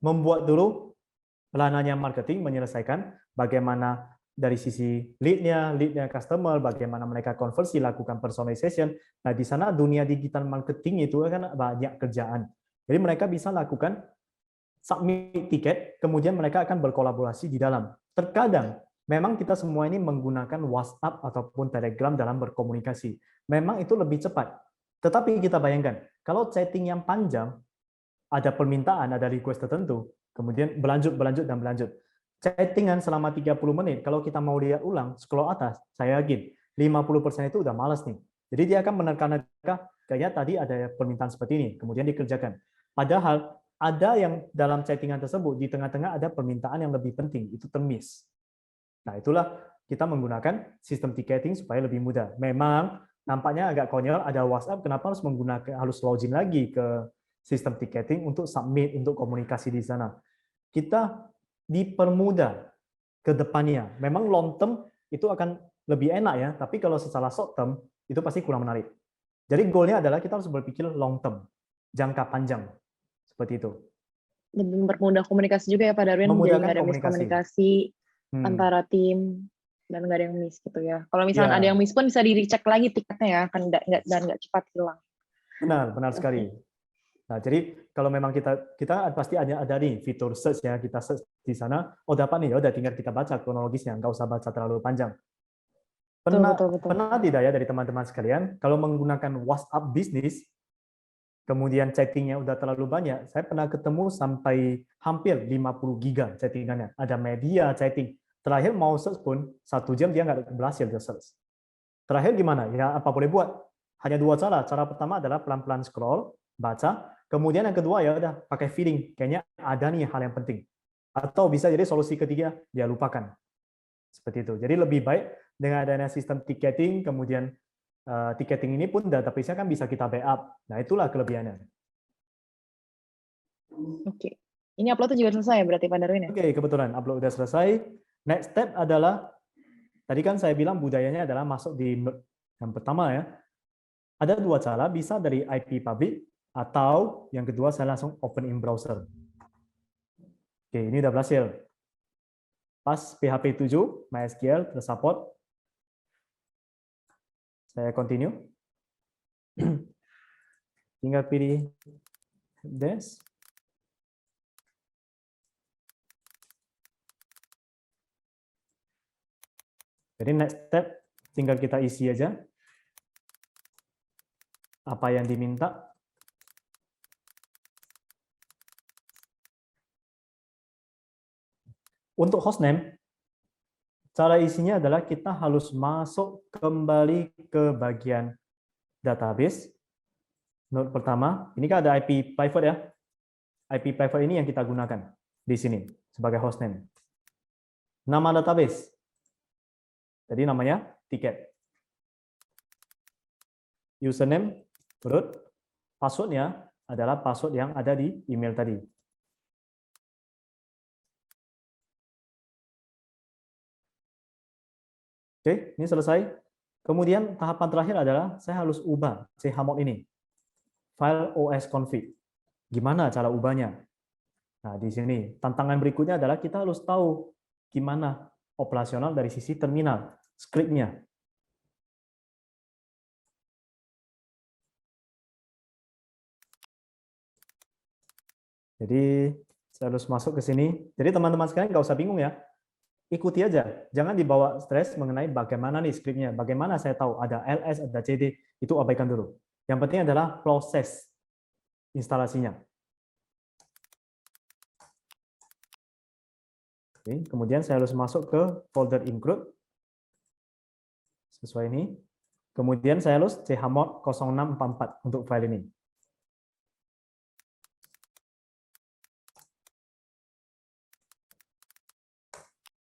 membuat dulu pelanannya marketing, menyelesaikan bagaimana dari sisi lead-nya customer, bagaimana mereka konversi, lakukan personalization. Nah, di sana dunia digital marketing itu kan banyak kerjaan. Jadi mereka bisa lakukan submit tiket, kemudian mereka akan berkolaborasi di dalam. Terkadang memang kita semua ini menggunakan WhatsApp ataupun Telegram dalam berkomunikasi. Memang itu lebih cepat. Tetapi kita bayangkan, kalau chatting yang panjang, ada permintaan, ada request tertentu, kemudian berlanjut, dan berlanjut. Chattingan selama 30 menit, kalau kita mau lihat ulang, scroll atas, saya yakin 50% itu udah malas nih. Jadi dia akan menerka-nerka, kayaknya tadi ada permintaan seperti ini, kemudian dikerjakan. Padahal ada yang dalam chattingan tersebut, di tengah-tengah ada permintaan yang lebih penting, itu termiss. Nah, itulah kita menggunakan sistem ticketing supaya lebih mudah. Memang nampaknya agak konyol, ada WhatsApp, kenapa harus login lagi ke sistem ticketing untuk submit, untuk komunikasi di sana. Kita dipermudah ke depannya. Memang long term itu akan lebih enak ya, tapi kalau secara short term itu pasti kurang menarik. Jadi goalnya adalah kita harus berpikir long term, jangka panjang, seperti itu. Lebih mempermudah komunikasi juga ya Pak Darwin, jadi Memudahkan nggak ada komunikasi. miskomunikasi antara tim dan nggak ada yang miss gitu ya. Kalau misalnya ada Ya, yang miss pun bisa di-recheck lagi tiketnya ya, kan nggak cepat hilang. benar Oke. sekali. Nah, jadi kalau memang kita pasti ada nih fitur search ya, kita search di sana, oh dapat nih, ya udah tinggal kita baca kronologisnya, nggak usah baca terlalu panjang. Betul, Pernah betul, betul. pernah tidak ya dari teman-teman sekalian, kalau menggunakan WhatsApp bisnis, kemudian chattingnya udah terlalu banyak, saya pernah ketemu sampai hampir 50 giga chattingannya. Ada media chatting. Terakhir mau search pun, 1 jam dia nggak berhasil dia search. Terakhir gimana? Ya apa boleh buat? Hanya dua cara. Cara pertama adalah pelan-pelan scroll, baca. Kemudian yang kedua ya udah pakai feeling. Kayaknya ada nih hal yang penting. Atau bisa jadi solusi ketiga, dia lupakan. Seperti itu. Jadi lebih baik dengan adanya sistem ticketing, kemudian ticketing ini pun database-nya kan bisa kita backup. Nah, itulah kelebihannya. Oke. Ini upload juga selesai ya berarti Pak Darwin ya? Oke, kebetulan upload udah selesai. Next step adalah, tadi kan saya bilang budayanya adalah masuk di yang pertama ya. Ada dua cara, bisa dari IP public, atau yang kedua saya langsung open in browser. Oke, ini udah berhasil. Pas PHP 7, MySQL tersupport. Saya continue. Tinggal pilih this. Jadi next step tinggal kita isi aja apa yang diminta. Untuk hostname, cara isinya adalah kita harus masuk kembali ke bagian database. Node pertama, ini kan ada IP private ya. IP private ini yang kita gunakan di sini sebagai hostname. Nama database. Jadi namanya tiket. Username, root. Passwordnya adalah password yang ada di email tadi. Oke, ini selesai. Kemudian tahapan terakhir adalah saya harus ubah chmod ini. File OS config. Gimana cara ubahnya? Nah, di sini tantangan berikutnya adalah kita harus tahu gimana operasional dari sisi terminal, script-nya. Jadi saya harus masuk ke sini. Jadi teman-teman sekalian nggak usah bingung ya. Ikuti aja. Jangan dibawa stres mengenai bagaimana nih script-nya. Bagaimana saya tahu ada ls, ada cd. Itu abaikan dulu. Yang penting adalah proses instalasinya. Oke, kemudian saya harus masuk ke folder include. Sesuai ini. Kemudian saya harus chmod 0644 untuk file ini.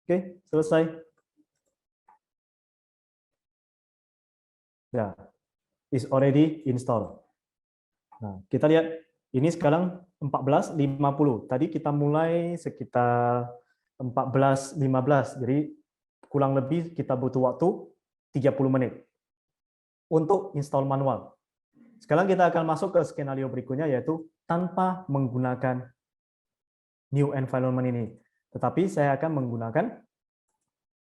Oke, selesai. Ya, is already installed. Nah, kita lihat ini sekarang 14.50. Tadi kita mulai sekitar 14.15. Jadi kurang lebih kita butuh waktu 30 menit untuk install manual. Sekarang kita akan masuk ke skenario berikutnya, yaitu tanpa menggunakan new environment ini. Tetapi saya akan menggunakan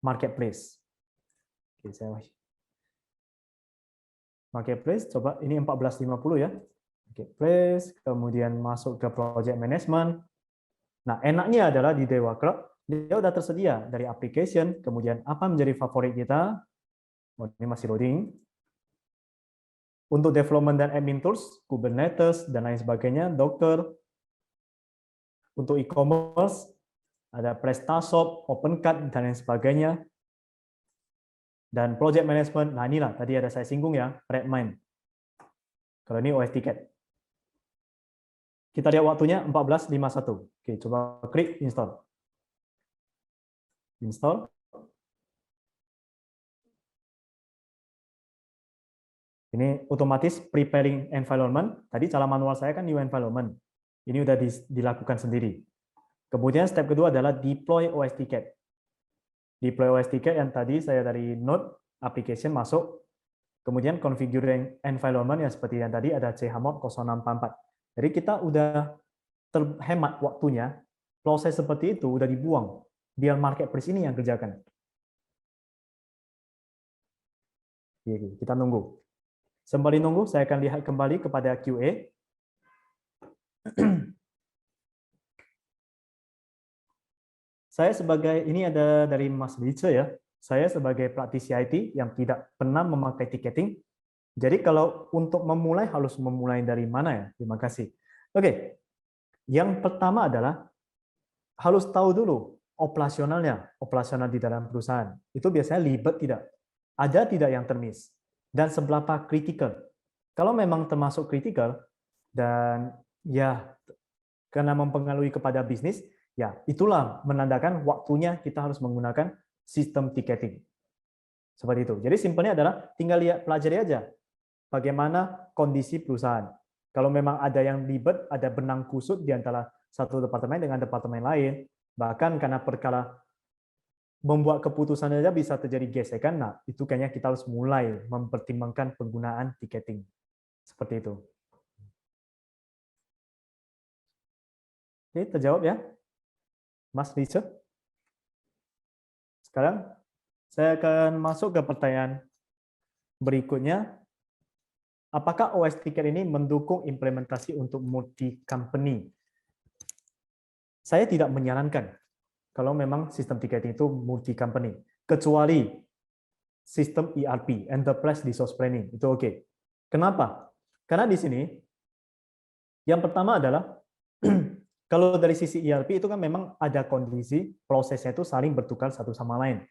marketplace. Oke, marketplace, coba ini 14.50 ya. Marketplace, kemudian masuk ke project management. Nah, enaknya adalah di Dewa Cloud, dia sudah tersedia dari application, kemudian apa menjadi favorit kita. Oh, ini masih loading. Untuk development dan admin tools, Kubernetes, dan lain sebagainya, Docker. Untuk e-commerce, ada PrestaShop, OpenCart, dan lain sebagainya. Dan project management, nah inilah, tadi ada saya singgung ya, Redmine. Kalau ini OS Ticket. Kita lihat waktunya 14.51. Oke, coba klik install. Install. Ini otomatis preparing environment. Tadi cara manual saya kan new environment. Ini udah dilakukan sendiri. Kemudian step kedua adalah deploy OS Ticket. Deploy OS Ticket yang tadi saya dari Node application masuk. Kemudian configuring environment yang seperti yang tadi ada chmod 0644. Jadi kita udah terhemat waktunya. Proses seperti itu udah dibuang. Biar marketplace ini yang kerjakan. Kita nunggu. Sembari nunggu, saya akan lihat kembali kepada QA. Saya sebagai, ini ada dari Mas Lice ya, saya sebagai praktisi IT yang tidak pernah memakai ticketing, jadi kalau untuk memulai harus memulai dari mana ya? Terima kasih. Oke, yang pertama adalah harus tahu dulu operasionalnya, operasional di dalam perusahaan. Itu biasanya ribet tidak? Ada tidak yang termiss? Dan seberapa kritikal? Kalau memang termasuk kritikal, dan ya karena mempengaruhi kepada bisnis, ya itulah menandakan waktunya kita harus menggunakan sistem ticketing. Seperti itu. Jadi simpelnya adalah tinggal lihat, pelajari aja bagaimana kondisi perusahaan. Kalau memang ada yang ribet, ada benang kusut di antara satu departemen dengan departemen lain, bahkan karena perkara membuat keputusan saja bisa terjadi gesekan, nah itu kayaknya kita harus mulai mempertimbangkan penggunaan ticketing. Seperti itu. Oke, terjawab ya, Mas Lisa? Sekarang saya akan masuk ke pertanyaan berikutnya. Apakah OS Ticket ini mendukung implementasi untuk multi-company? Saya tidak menyarankan kalau memang sistem ticketing itu multi-company, kecuali sistem ERP, Enterprise Resource Planning, itu oke. Kenapa? Karena di sini, yang pertama adalah, kalau dari sisi ERP itu kan memang ada kondisi, prosesnya itu saling bertukar satu sama lain.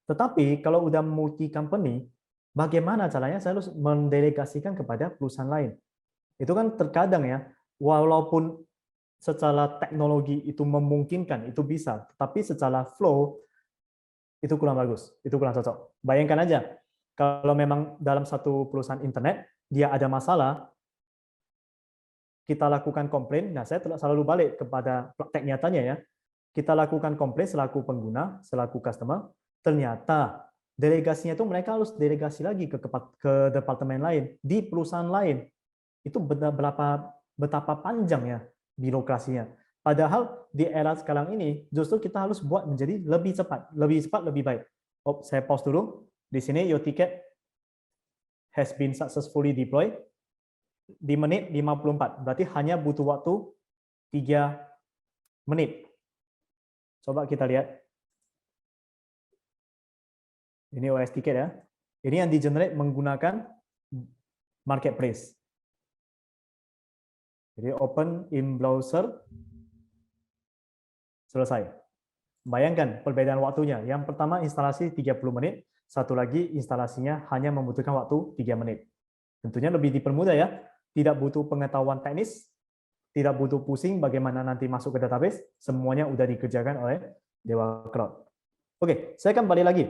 Tetapi kalau udah multi-company, bagaimana caranya saya harus mendelegasikan kepada perusahaan lain? Itu kan terkadang ya, walaupun secara teknologi itu memungkinkan, itu bisa, tapi secara flow itu kurang bagus, itu kurang cocok. Bayangkan aja, kalau memang dalam satu perusahaan internet, dia ada masalah, kita lakukan komplain, nah saya selalu balik kepada praktek nyatanya ya, kita lakukan komplain selaku pengguna, selaku customer, ternyata delegasinya itu mereka harus delegasi lagi ke departemen lain, di perusahaan lain. Itu betapa panjangnya birokrasinya. Padahal di era sekarang ini justru kita harus buat menjadi lebih cepat, lebih baik. Oh, saya pause dulu. Di sini your ticket has been successfully deployed di menit 54. Berarti hanya butuh waktu 3 menit. Coba kita lihat. Ini OS ticket ya. Ini yang di-generate menggunakan marketplace. Jadi open in browser, selesai. Bayangkan perbedaan waktunya. Yang pertama instalasi 30 menit, satu lagi instalasinya hanya membutuhkan waktu 3 menit. Tentunya lebih dipermudah ya, tidak butuh pengetahuan teknis, tidak butuh pusing bagaimana nanti masuk ke database, semuanya udah dikerjakan oleh Dewa Cloud. Oke, saya akan balik lagi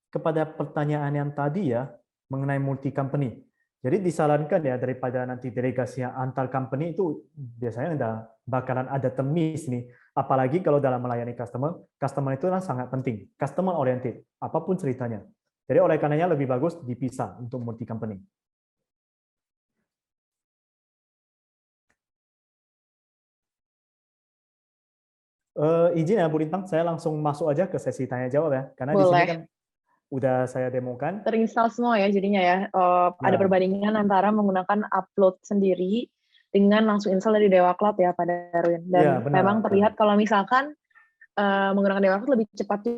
kepada pertanyaan yang tadi ya, mengenai multi company. Jadi disarankan ya, daripada nanti delegasinya antar company itu biasanya udah bakalan ada temis nih. Apalagi kalau dalam melayani customer, customer itu kan sangat penting, customer oriented, apapun ceritanya. Jadi oleh karenanya lebih bagus dipisah untuk multi company. Izin ya Bu Lintang, saya langsung masuk aja ke sesi tanya jawab ya, karena di sini Boleh. kan udah saya demokan. Terinstall semua ya jadinya ya. Ada Ya. perbandingan antara menggunakan upload sendiri dengan langsung install dari Dewa Cloud ya Pak Darwin. Dan Ya, benar. memang terlihat kalau misalkan menggunakan Dewa Cloud lebih cepat,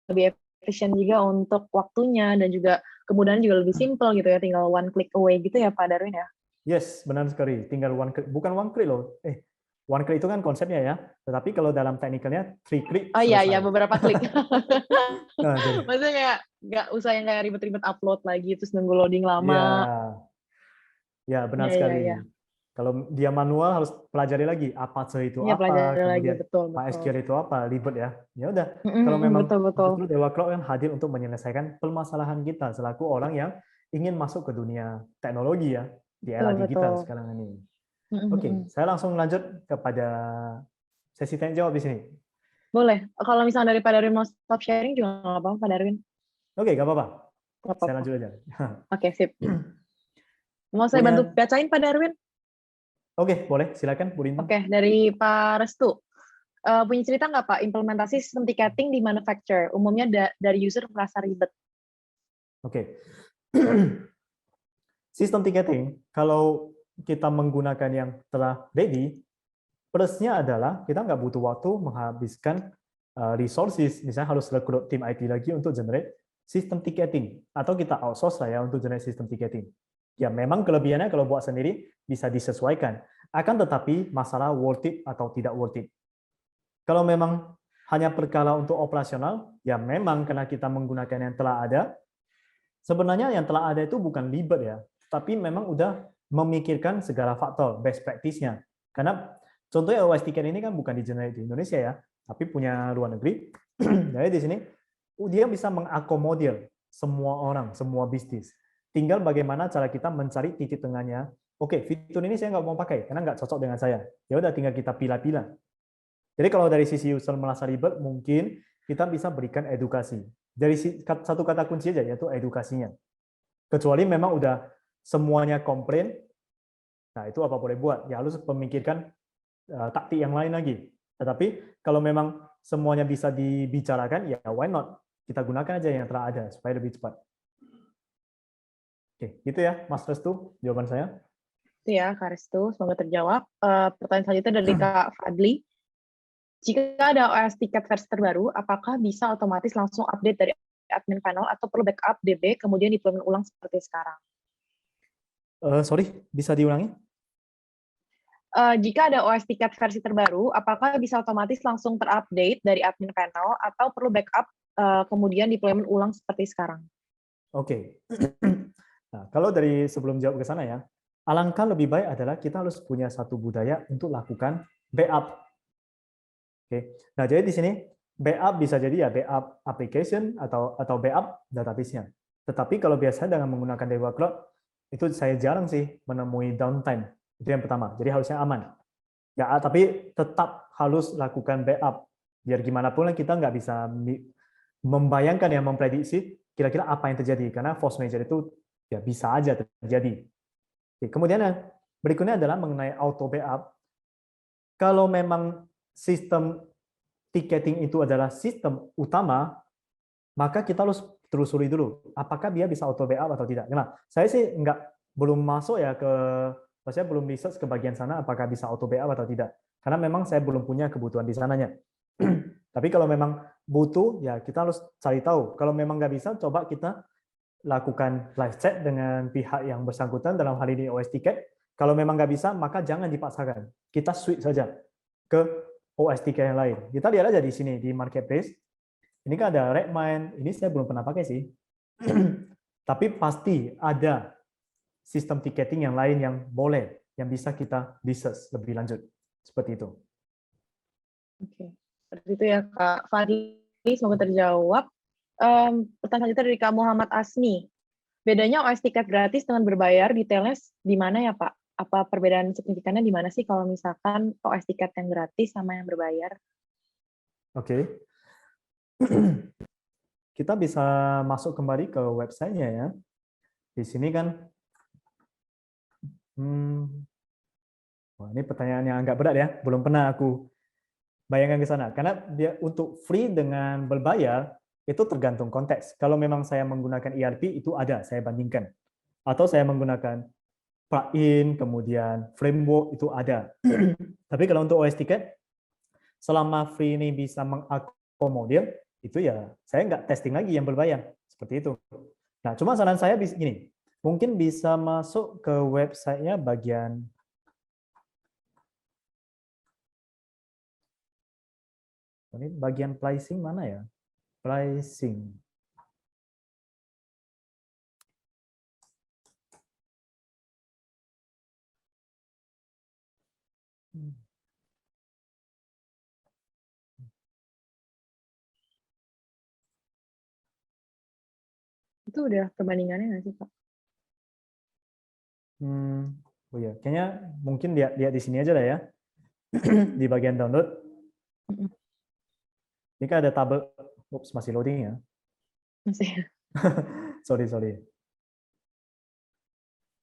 lebih efisien juga untuk waktunya, dan juga kemudahan juga lebih simple gitu ya, tinggal one click away gitu ya Pak Darwin ya. Yes, benar sekali. Tinggal one click, bukan one click loh. One click itu kan konsepnya ya. Tetapi kalau dalam teknikalnya 3 klik Oh iya, selesai. iya beberapa klik. Nah, jadi, maksudnya kayak nggak usah yang kayak ribet-ribet upload lagi terus nunggu loading lama. Ya benar Iya, sekali. iya. Kalau dia manual harus pelajari lagi Apache itu Iya, apa, pelajari lagi, kemudian betul. MySQL itu apa, ribet ya. Ya udah, kalau memang Betul. justru Dewa Cloud kan hadir untuk menyelesaikan permasalahan kita selaku orang yang ingin masuk ke dunia teknologi ya di era digital sekarang ini. Oke, saya langsung lanjut kepada sesi tanya jawab di sini. Boleh. Kalau misalnya dari Pak Darwin mau stop sharing juga nggak apa-apa, Pak Darwin. Oke, nggak apa-apa. Nggak Saya apa-apa. lanjut aja. Oke, sip. Mau saya bantu bacain Pak Darwin? Oke, boleh. Silakan, Bu Lintang. Oke, dari Pak Restu. Punya cerita nggak Pak, implementasi sistem ticketing di manufacturer? Umumnya dari user merasa ribet. Oke. Sistem ticketing, kalau kita menggunakan yang telah ready, plusnya adalah kita nggak butuh waktu menghabiskan resources, misalnya harus rekrut tim IT lagi untuk generate sistem ticketing, atau kita outsource lah ya untuk generate sistem ticketing. Ya memang kelebihannya kalau buat sendiri bisa disesuaikan, akan tetapi masalah worth it atau tidak worth it. Kalau memang hanya perkara untuk operasional, ya memang karena kita menggunakan yang telah ada, sebenarnya yang telah ada itu bukan ribet ya, tapi memang udah memikirkan segala faktor, best practice-nya. Karena contohnya OS Ticket ini kan bukan di-generate di Indonesia ya, tapi punya luar negeri. Jadi di sini dia bisa mengakomodir semua orang, semua bisnis. Tinggal bagaimana cara kita mencari titik tengahnya. Oke, fitur ini saya nggak mau pakai karena nggak cocok dengan saya. Ya udah tinggal kita pilah-pilah. Jadi kalau dari sisi user merasa ribet, mungkin kita bisa berikan edukasi. Dari satu kata kunci aja, yaitu edukasinya. Kecuali memang udah semuanya komplain, nah itu apa boleh buat? Ya harus memikirkan taktik yang lain lagi. Tetapi kalau memang semuanya bisa dibicarakan, ya why not? Kita gunakan aja yang telah ada, supaya lebih cepat. Oke, gitu ya, Mas Restu, jawaban saya. Itu ya, Kak Restu, semoga terjawab. Pertanyaan selanjutnya dari Kak Fadli. Jika ada OS Ticket versi terbaru, apakah bisa otomatis langsung update dari admin panel atau perlu backup DB kemudian deployment ulang seperti sekarang? Sorry, bisa diulangi? Jika ada OS Ticket versi terbaru, apakah bisa otomatis langsung terupdate dari admin panel atau perlu backup kemudian deployment ulang seperti sekarang? Oke. Nah, kalau dari sebelum jawab ke sana ya, alangkah lebih baik adalah kita harus punya satu budaya untuk lakukan backup. Oke. Nah, jadi di sini backup bisa jadi ya backup application atau backup database-nya. Tetapi kalau biasanya dengan menggunakan Dewa Cloud, itu saya jarang sih menemui downtime. Itu yang pertama. Jadi harusnya aman. Ya, tapi tetap harus lakukan backup. Biar gimana pun kita nggak bisa membayangkan yang memprediksi kira-kira apa yang terjadi. Karena force major itu ya bisa aja terjadi. Oke, kemudian yang berikutnya adalah mengenai auto backup. Kalau memang sistem ticketing itu adalah sistem utama, maka kita harus telusuri dulu apakah dia bisa auto backup atau tidak. Nah, saya sih belum masuk ya saya belum research ke bagian sana apakah bisa auto backup atau tidak. Karena memang saya belum punya kebutuhan di sananya. Tapi kalau memang butuh, ya kita harus cari tahu. Kalau memang nggak bisa, coba kita lakukan live chat dengan pihak yang bersangkutan, dalam hal ini OS Ticket. Kalau memang nggak bisa, maka jangan dipaksakan. Kita switch saja ke OS Ticket yang lain. Kita lihat aja di sini, di Marketplace. Ini kan ada Redmine, ini saya belum pernah pakai sih. Tapi pasti ada sistem ticketing yang lain yang boleh, yang bisa kita research lebih lanjut. Seperti itu. Oke, seperti itu ya Kak Fadli, semoga terjawab. Pertanyaan selanjutnya dari Kak Muhammad Asmi. Bedanya OS Ticket gratis dengan berbayar, detailnya di mana ya Pak? Apa perbedaan signifikannya di mana sih kalau misalkan OS Ticket yang gratis sama yang berbayar? Oke. Kita bisa masuk kembali ke websitenya ya. Di sini kan, wah, ini pertanyaan yang agak berat ya. Belum pernah aku bayangkan ke sana. Karena dia untuk free dengan berbayar, itu tergantung konteks. Kalau memang saya menggunakan ERP, itu ada, saya bandingkan. Atau saya menggunakan plugin, kemudian framework, itu ada. Tapi kalau untuk OS Ticket, selama free ini bisa mengakomodir, itu ya saya nggak testing lagi yang berbayar. Seperti itu. Nah, cuma saran saya gini, mungkin bisa masuk ke websitenya bagian ini bagian pricing mana ya? Pricing. Itu udah perbandingannya nggak sih Pak? Oh ya, kayaknya mungkin lihat di sini aja lah ya. Di bagian download. Ini kan ada tabel. Ups, masih loading ya. Masih. Sorry.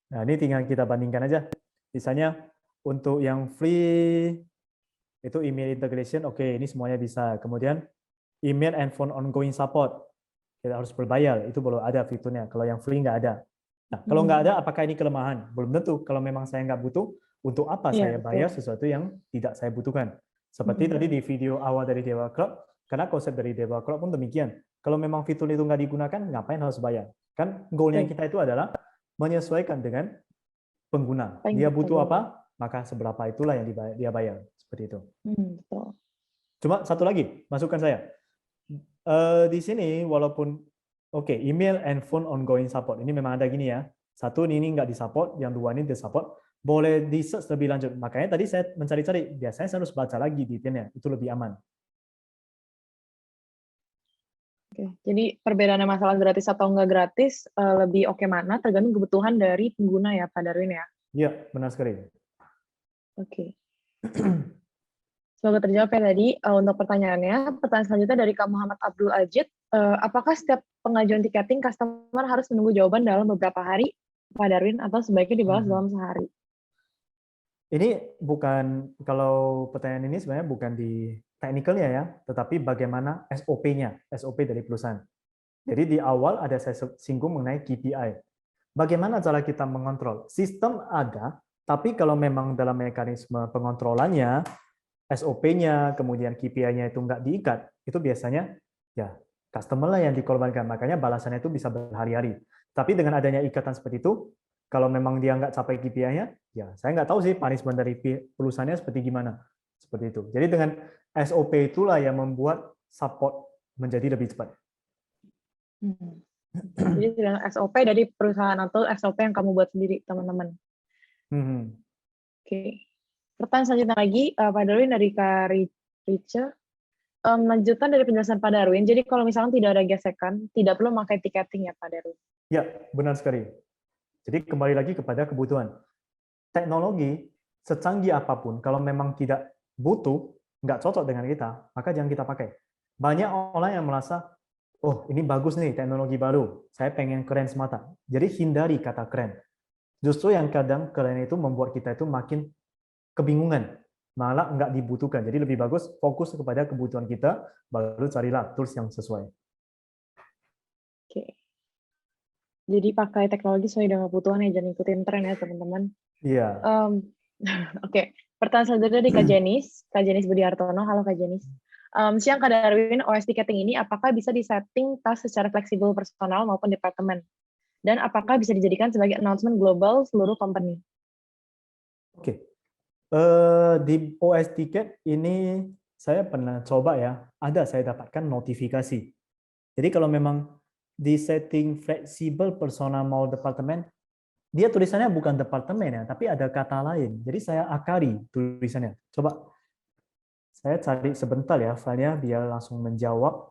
Nah, ini tinggal kita bandingkan aja. Misalnya untuk yang free itu email integration, oke, ini semuanya bisa. Kemudian email and phone ongoing support. kita harus berbayar, itu baru ada fiturnya. Kalau yang free nggak ada. Nah, kalau nggak ada, apakah ini kelemahan? Belum tentu. Kalau memang saya nggak butuh, untuk apa Iya, saya bayar sesuatu yang tidak saya butuhkan? Seperti tadi di video awal dari Dewa Club, karena konsep dari Dewa Club pun demikian. Kalau memang fitur itu nggak digunakan, ngapain harus bayar? Kan goalnya kita itu adalah menyesuaikan dengan pengguna. Apa yang Dia kita butuh butuh. apa, maka seberapa itulah yang dia bayar. Seperti itu. Betul. Cuma satu lagi, masukan saya. Di sini, walaupun, oke, email and phone ongoing support. Ini memang ada gini ya. Satu, ini nggak disupport, yang dua ini disupport. Boleh di-search lebih lanjut. Makanya tadi saya mencari-cari, biasanya saya harus baca lagi detailnya. Itu lebih aman. Oke, jadi perbedaannya masalah gratis atau nggak gratis lebih oke mana tergantung kebutuhan dari pengguna ya, Pak Darwin ya. Iya, benar sekali. Oke. Semoga terjawab ya tadi. Untuk pertanyaannya, pertanyaan selanjutnya dari Kak Muhammad Abdul Ajid. Apakah setiap pengajuan tiketing customer harus menunggu jawaban dalam beberapa hari, Pak Darwin, atau sebaiknya dibalas dalam sehari? Ini bukan, kalau pertanyaan ini sebenarnya bukan di teknikalnya ya, tetapi bagaimana SOP-nya, SOP dari perusahaan. Jadi di awal ada saya singgung mengenai KPI. Bagaimana cara kita mengontrol? Sistem ada, tapi kalau memang dalam mekanisme pengontrolannya, SOP-nya, kemudian KPI-nya itu nggak diikat, itu biasanya ya customer lah yang dikorbankan. Makanya balasannya itu bisa berhari-hari. Tapi dengan adanya ikatan seperti itu, kalau memang dia nggak capai KPI-nya, ya saya nggak tahu sih punishment dari perusahaannya seperti gimana. Seperti itu. Jadi dengan SOP itulah yang membuat support menjadi lebih cepat. Jadi dengan SOP dari perusahaan atau SOP yang kamu buat sendiri, teman-teman. Oke. Pertanyaan selanjutnya lagi, Pak Darwin dari Kak Richa. Lanjutan dari penjelasan Pak Darwin, jadi kalau misalnya tidak ada gesekan, tidak perlu memakai tiketing ya Pak Darwin? Ya, benar sekali. Jadi kembali lagi kepada kebutuhan. Teknologi secanggih apapun, kalau memang tidak butuh, nggak cocok dengan kita, maka jangan kita pakai. Banyak orang yang merasa, oh ini bagus nih teknologi baru, saya pengen keren semata. Jadi hindari kata keren. Justru yang kadang keren itu membuat kita itu makin kebingungan, malah nggak dibutuhkan. Jadi lebih bagus fokus kepada kebutuhan kita, baru carilah tools yang sesuai. Oke. Jadi pakai teknologi sesuai dengan kebutuhan ya, jangan ikutin tren ya teman-teman. Iya. Oke. Pertanyaan selanjutnya dari Kak Jenis Budiartono. Halo Kak Jenis. Siang Kak Darwin, OS ticketing ini apakah bisa disetting task secara fleksibel personal maupun departemen? Dan apakah bisa dijadikan sebagai announcement global seluruh company? Oke. Di OS Ticket ini saya pernah coba ya, ada saya dapatkan notifikasi. Jadi kalau memang di setting fleksibel personal mau departemen, dia tulisannya bukan departemen ya, tapi ada kata lain. Jadi saya akari tulisannya. Coba saya cari sebentar ya filenya biar langsung menjawab.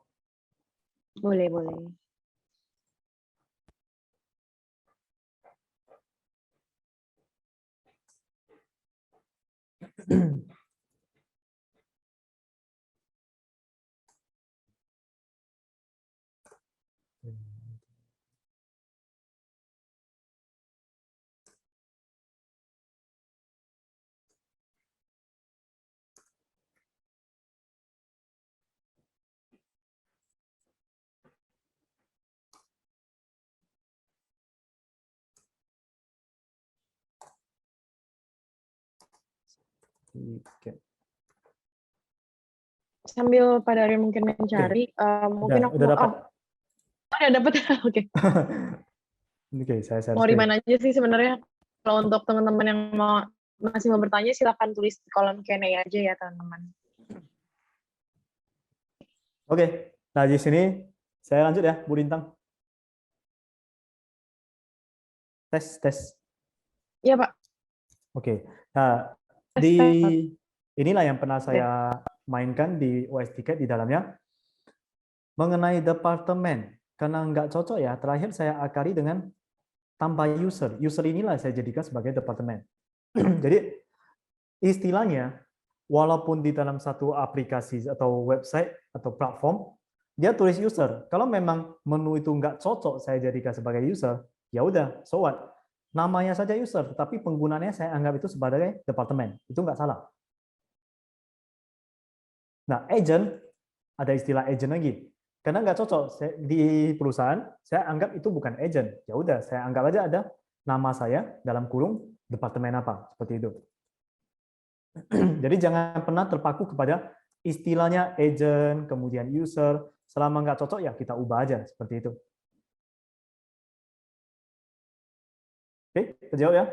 Boleh, boleh. Sambil Pak Darwin mungkin mencari, mungkin aku udah dapat. Udah dapat ya, oke. Oke, saya share Mau di screen. mana aja sih sebenarnya? Kalau untuk teman-teman yang masih mau bertanya, silakan tulis di kolom Q&A aja ya teman-teman. Oke, nah di sini saya lanjut ya, Bu Lintang. Tes. Iya Pak. Oke, nah inilah yang pernah saya mainkan di OS Ticket di dalamnya. Mengenai departemen, karena nggak cocok ya, terakhir saya akari dengan tanpa user. User inilah saya jadikan sebagai departemen. Jadi istilahnya, walaupun di dalam satu aplikasi atau website atau platform, dia tulis user. Kalau memang menu itu nggak cocok saya jadikan sebagai user, ya udah, so what? Namanya saja user, tetapi penggunaannya saya anggap itu sebagai departemen. Itu nggak salah. Nah, agent, ada istilah agent lagi. karena nggak cocok di perusahaan, saya anggap itu bukan agent. Ya udah, saya anggap aja ada nama saya dalam kurung departemen apa, seperti itu. Jadi jangan pernah terpaku kepada istilahnya agent, kemudian user. Selama nggak cocok ya kita ubah aja, seperti itu. Oke, terjawab ya?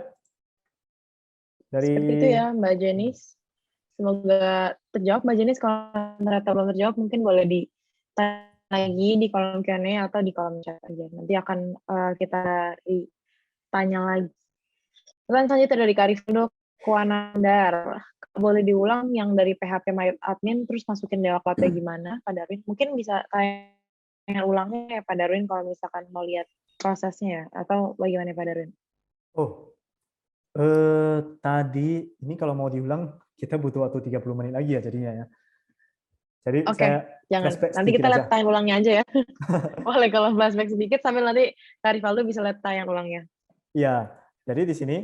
Seperti itu Dari ya, Mbak Jenis. Semoga terjawab, Mbak Jenis. Kalau ternyata belum terjawab, mungkin boleh ditanya lagi di kolom Q&A atau di kolom chat aja. Nanti akan kita tanya lagi. Pertanyaan selanjutnya dari Karifdo Kuanandar. Boleh diulang yang dari PHP MyAdmin terus masukin Dewa Cloud-nya gimana, Pak Darwin? Mungkin bisa tanya ulangnya ya, Pak Darwin, kalau misalkan mau lihat prosesnya ya, atau bagaimana Pak Darwin? Oh, tadi ini kalau mau diulang kita butuh waktu 30 menit lagi ya jadinya ya. Jadi Oke, saya jangan. flashback Nanti sedikit kita aja. lihat tayang ulangnya aja ya. Boleh kalau flashback sedikit sambil nanti Kak Rivaldo bisa lihat tayang ulangnya. Ya, jadi di sini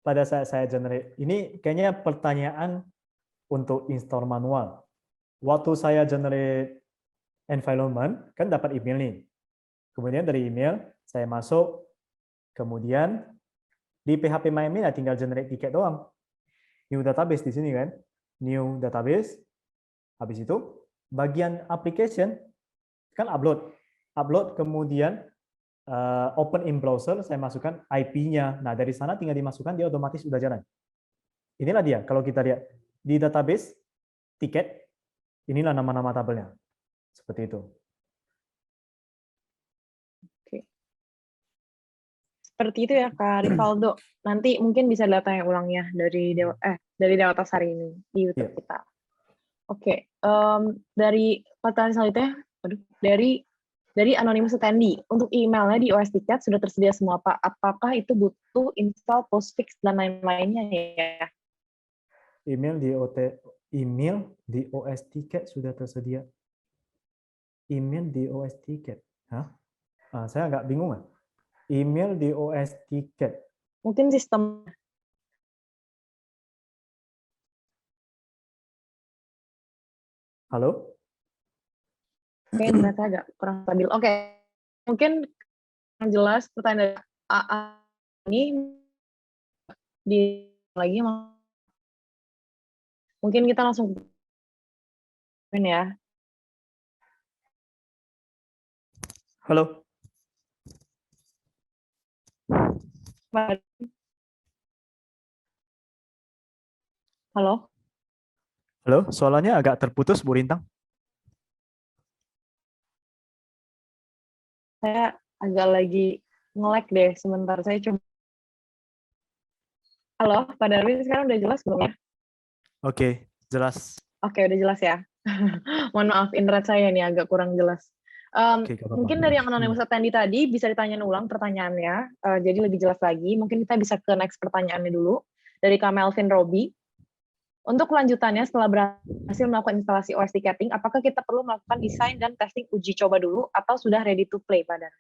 pada saat saya generate, ini kayaknya pertanyaan untuk install manual. Waktu saya generate environment, kan dapat email nih. Kemudian dari email, saya masuk, kemudian di PHP MyAdmin ya tinggal generate tiket doang. New database di sini kan. New database, habis itu bagian application, kan upload. Upload, kemudian open in browser, saya masukkan IP-nya. Nah, dari sana tinggal dimasukkan, dia otomatis sudah jalan. Inilah dia, kalau kita lihat di database, tiket, inilah nama-nama tabelnya. Seperti itu. Oke. Seperti itu ya Kak Rivaldo. Nanti mungkin bisa lihat tayang ulangnya dari Dewa Talks hari ini di YouTube Iya. kita. Oke, dari pertanyaan selanjutnya, dari Anonymous Attendee, untuk emailnya di OS Ticket sudah tersedia semua Pak. Apakah itu butuh install postfix dan lain-lainnya ya? Email di OS Ticket sudah tersedia. Email di OS Ticket. Hah? Saya agak bingung. Email di OS Ticket. Mungkin sistem. Halo? Oke, internet saya agak kurang stabil. Oke, mungkin yang jelas pertanyaan dari AA ini di lagi mungkin kita langsung ya. Halo? Halo, Halo? Soalnya agak terputus, Bu Rintang. saya agak lagi nge-lag deh sebentar. Saya coba. Halo, Pak Darwin sekarang udah jelas belum ya? Oke, jelas. Oke, udah jelas ya. Mohon maaf, internet saya nih agak kurang jelas. Oke, gak apa-apa. Mungkin dari yang anonymous attendee tadi bisa ditanyain ulang pertanyaannya, jadi lebih jelas lagi. Mungkin kita bisa ke next pertanyaannya dulu dari Kak Melvin Robi. Untuk kelanjutannya setelah berhasil melakukan instalasi OS ticketing, apakah kita perlu melakukan desain dan testing uji coba dulu atau sudah ready to play, Pak Dar?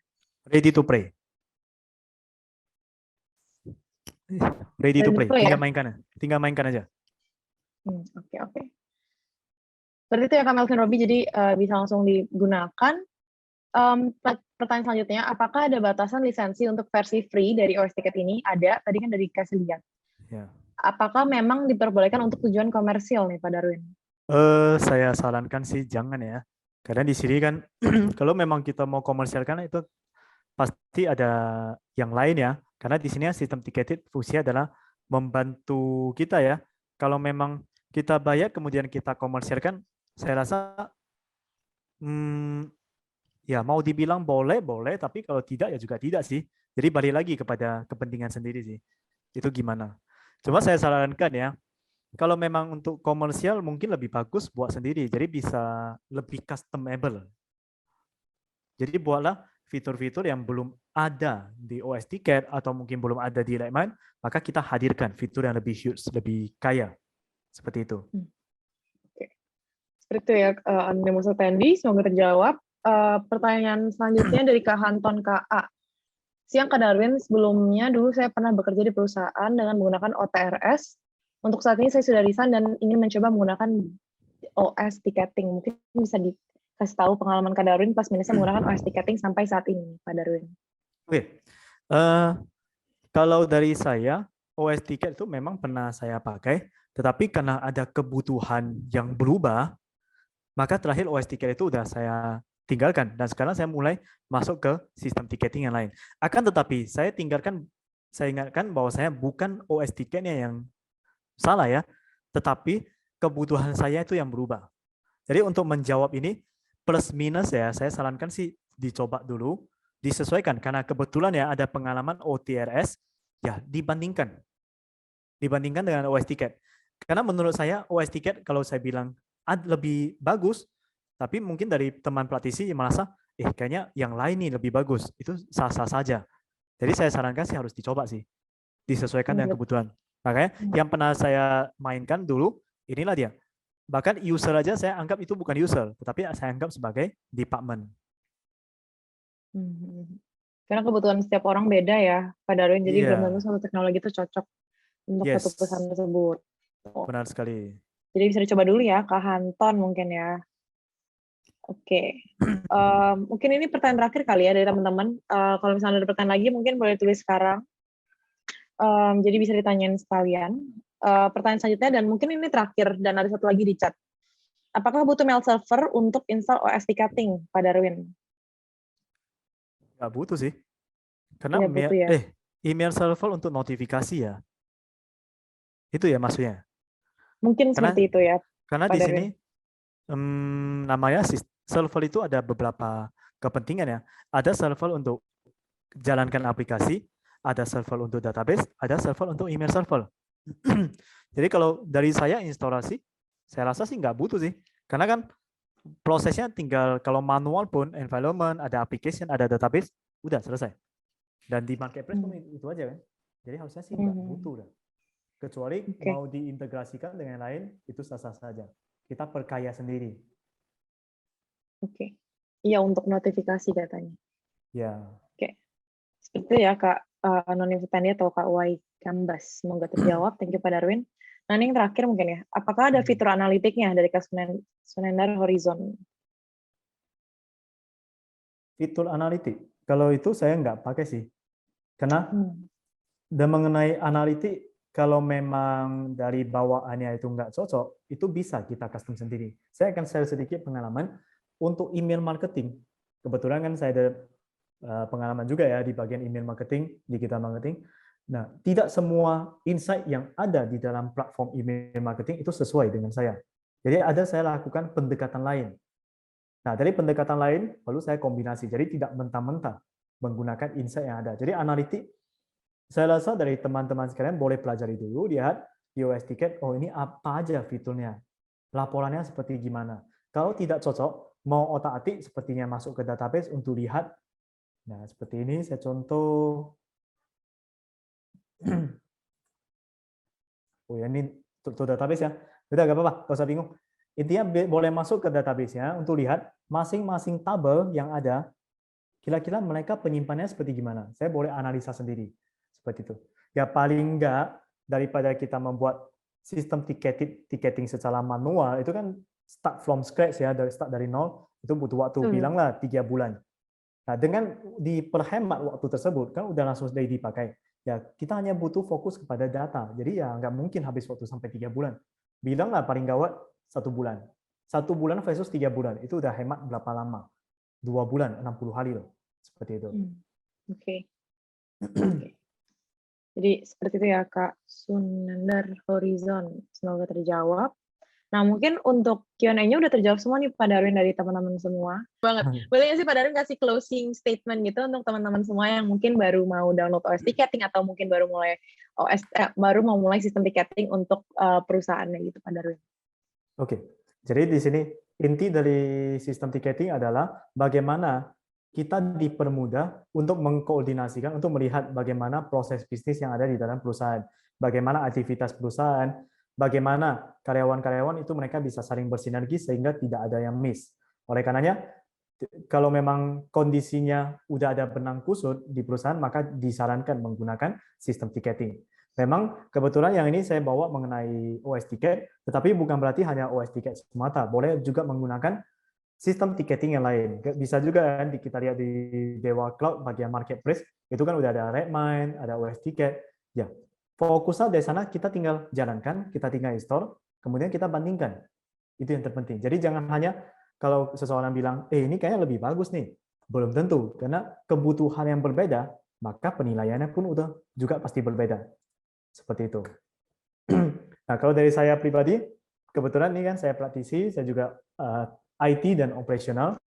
Ready to play. Ready to play. Tinggal ya? mainkan. Tinggal mainkan aja. Oke. Seperti itu ya Kak Melvin Robi, jadi bisa langsung digunakan. Pertanyaan selanjutnya, apakah ada batasan lisensi untuk versi free dari OS Ticket ini? Ada, tadi kan dari kasih lihat. Ya. Apakah memang diperbolehkan untuk tujuan komersil nih Pak Darwin? Saya sarankan sih jangan ya. Karena di sini kan kalau memang kita mau komersialkan itu pasti ada yang lain ya. Karena di sini sistem ticketed fungsinya adalah membantu kita ya. Kalau memang kita bayar kemudian kita komersialkan, saya rasa ya mau dibilang boleh, tapi kalau tidak ya juga tidak sih. Jadi balik lagi kepada kepentingan sendiri sih. Itu gimana? Cuma saya sarankan ya, kalau memang untuk komersial mungkin lebih bagus buat sendiri. Jadi bisa lebih customable. Jadi buatlah fitur-fitur yang belum ada di OS Ticket atau mungkin belum ada di Lightmind, maka kita hadirkan fitur yang lebih huge, lebih kaya. Seperti itu. Oke. Seperti itu ya, Anonymous Attendee, semoga terjawab. Pertanyaan selanjutnya dari Kak Hanton KA. Siang Kak Darwin, sebelumnya dulu saya pernah bekerja di perusahaan dengan menggunakan OTRS. Untuk saat ini saya sudah resign dan ingin mencoba menggunakan OS ticketing. Mungkin bisa kasih tahu pengalaman Kak Darwin plus minusnya menggunakan OS ticketing sampai saat ini, Pak Darwin. Oke. Kalau dari saya, OS Ticket itu memang pernah saya pakai, tetapi karena ada kebutuhan yang berubah, maka terakhir OS Ticket itu udah saya tinggalkan. Dan sekarang saya mulai masuk ke sistem ticketing yang lain. Akan tetapi, saya ingatkan bahwa saya bukan OS Ticketnya yang salah ya, tetapi kebutuhan saya itu yang berubah. Jadi untuk menjawab ini, plus minus ya, saya sarankan sih dicoba dulu, disesuaikan. Karena kebetulan ya ada pengalaman OTRS, ya dibandingkan dengan OS Ticket. Karena menurut saya OS Ticket kalau saya bilang lebih bagus, tapi mungkin dari teman praktisi yang merasa, kayaknya yang lain nih lebih bagus. Itu sah-sah saja. Jadi saya sarankan sih harus dicoba sih, disesuaikan dengan kebutuhan. Makanya yang pernah saya mainkan dulu, inilah dia. Bahkan user aja saya anggap itu bukan user, tetapi saya anggap sebagai department. Karena kebutuhan setiap orang beda ya, Pak Darwin. Jadi belum tentu satu teknologi itu cocok untuk satu perusahaan tersebut. Benar sekali. Jadi bisa dicoba dulu ya, Kak Hanton mungkin ya. Oke. Mungkin ini pertanyaan terakhir kali ya dari teman-teman. Kalau misalnya ada pertanyaan lagi, mungkin boleh tulis sekarang. Jadi bisa ditanyain sekalian. Pertanyaan selanjutnya, dan mungkin ini terakhir, dan ada satu lagi di chat. Apakah butuh mail server untuk install OS ticketing, Pak Darwin? Nggak butuh sih. Karena butuh ya. email server untuk notifikasi ya. Itu ya maksudnya. Mungkin seperti itu ya. Karena di sini namanya server itu ada beberapa kepentingan ya. Ada server untuk jalankan aplikasi, ada server untuk database, ada server untuk email server. Jadi kalau dari saya instalasi, saya rasa sih nggak butuh sih. Karena kan prosesnya tinggal kalau manual pun, environment, ada application, ada database, udah selesai. Dan di marketplace pun itu aja kan. Jadi harusnya sih nggak butuh dah. Kecuali mau diintegrasikan dengan lain, itu sah-sah saja. Kita perkaya sendiri. Oke. Iya, untuk notifikasi katanya. Ya. Oke. Seperti itu ya, Kak Noni Futani atau Kak Wai Kambas. Semoga terjawab. Thank you, Pak Darwin. Nah, ini yang terakhir mungkin ya. Apakah ada fitur analitiknya dari Kak Sunendar Horizon? Fitur analitik? Kalau itu saya nggak pakai sih. Karena dan mengenai analitik, kalau memang dari bawaannya itu nggak cocok, itu bisa kita custom sendiri. Saya akan share sedikit pengalaman untuk email marketing. Kebetulan kan saya ada pengalaman juga ya di bagian email marketing, digital marketing. Nah, tidak semua insight yang ada di dalam platform email marketing itu sesuai dengan saya. Jadi ada saya lakukan pendekatan lain. Nah, dari pendekatan lain, lalu saya kombinasi. Jadi tidak mentah-mentah menggunakan insight yang ada. Jadi analitik, saya rasa dari teman-teman sekalian boleh pelajari dulu, lihat di OS Ticket, oh ini apa aja fiturnya, laporannya seperti gimana. Kalau tidak cocok, mau otak-atik sepertinya masuk ke database untuk lihat. Nah, seperti ini saya contoh. Oh ya, ini untuk database ya. Udah gak apa-apa, gak usah bingung. Intinya boleh masuk ke database-nya untuk lihat masing-masing tabel yang ada, kira-kira mereka penyimpanannya seperti gimana. Saya boleh analisa sendiri. Seperti itu. Ya paling enggak, daripada kita membuat sistem ticketing secara manual, itu kan start from scratch ya, start dari nol, itu butuh waktu, bilanglah 3 bulan. Nah, dengan diperhemat waktu tersebut, kan udah langsung dari dipakai. Ya, kita hanya butuh fokus kepada data. Jadi ya nggak mungkin habis waktu sampai 3 bulan. Bilanglah paling gawat 1 bulan. 1 bulan versus 3 bulan. Itu udah hemat berapa lama? 2 bulan, 60 hari loh. Seperti itu. Oke. Jadi seperti itu ya, Kak Sunendar Horizon. Semoga terjawab. Nah, mungkin untuk Q&A-nya udah terjawab semua nih Pak Darwin dari teman-teman semua. Banget. Boleh nggak sih Pak Darwin kasih closing statement gitu untuk teman-teman semua yang mungkin baru mau download OS ticketing atau mungkin baru mau mulai sistem ticketing untuk perusahaannya gitu Pak Darwin. Oke. Jadi di sini inti dari sistem ticketing adalah bagaimana kita dipermudah untuk mengkoordinasikan, untuk melihat bagaimana proses bisnis yang ada di dalam perusahaan, bagaimana aktivitas perusahaan, bagaimana karyawan-karyawan itu mereka bisa saling bersinergi sehingga tidak ada yang miss. Oleh karenanya, kalau memang kondisinya udah ada benang kusut di perusahaan, maka disarankan menggunakan sistem ticketing. Memang kebetulan yang ini saya bawa mengenai OS Ticket, tetapi bukan berarti hanya OS Ticket semata. Boleh juga menggunakan sistem ticketing yang lain. Bisa juga kan kita lihat di Dewa Cloud bagian marketplace, itu kan udah ada Redmine, ada OS Ticket. Ya, fokusnya dari sana kita tinggal jalankan, kita tinggal install, kemudian kita bandingkan. Itu yang terpenting. Jadi jangan hanya kalau seseorang bilang, ini kayaknya lebih bagus nih. Belum tentu, karena kebutuhan yang berbeda, maka penilaiannya pun udah juga pasti berbeda. Seperti itu. Nah, kalau dari saya pribadi, kebetulan ini kan saya praktisi, saya juga IT dan operasional.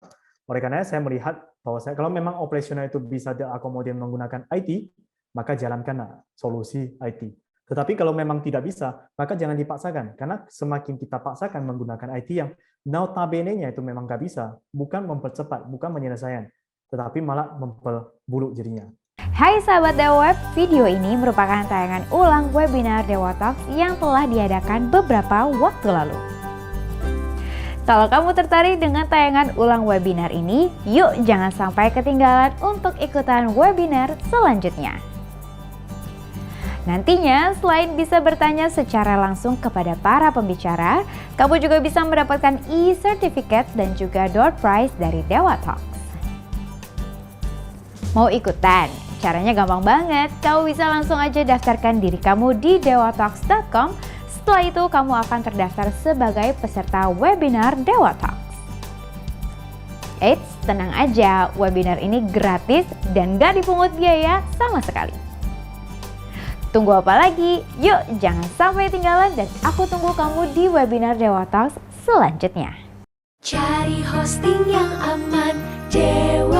Oleh karena saya melihat bahwa kalau memang operasional itu bisa diakomodir menggunakan IT, maka jalankanlah solusi IT. Tetapi kalau memang tidak bisa, maka jangan dipaksakan. Karena semakin kita paksakan menggunakan IT yang notabene-nya itu memang nggak bisa, bukan mempercepat, bukan menyelesaikan, tetapi malah memperburuk jadinya. Hai sahabat Dewa Web, video ini merupakan tayangan ulang webinar Dewa Talks yang telah diadakan beberapa waktu lalu. Kalau kamu tertarik dengan tayangan ulang webinar ini, yuk jangan sampai ketinggalan untuk ikutan webinar selanjutnya. Nantinya, selain bisa bertanya secara langsung kepada para pembicara, kamu juga bisa mendapatkan e-certificate dan juga door prize dari Dewa Talks. Mau ikutan? Caranya gampang banget, kamu bisa langsung aja daftarkan diri kamu di dewatalks.com. Setelah itu kamu akan terdaftar sebagai peserta webinar Dewa Talks. Eits, tenang aja, webinar ini gratis dan gak dipungut biaya sama sekali. Tunggu apa lagi? Yuk jangan sampai ketinggalan dan aku tunggu kamu di webinar Dewa Talks selanjutnya. Cari hosting yang aman, Dewa.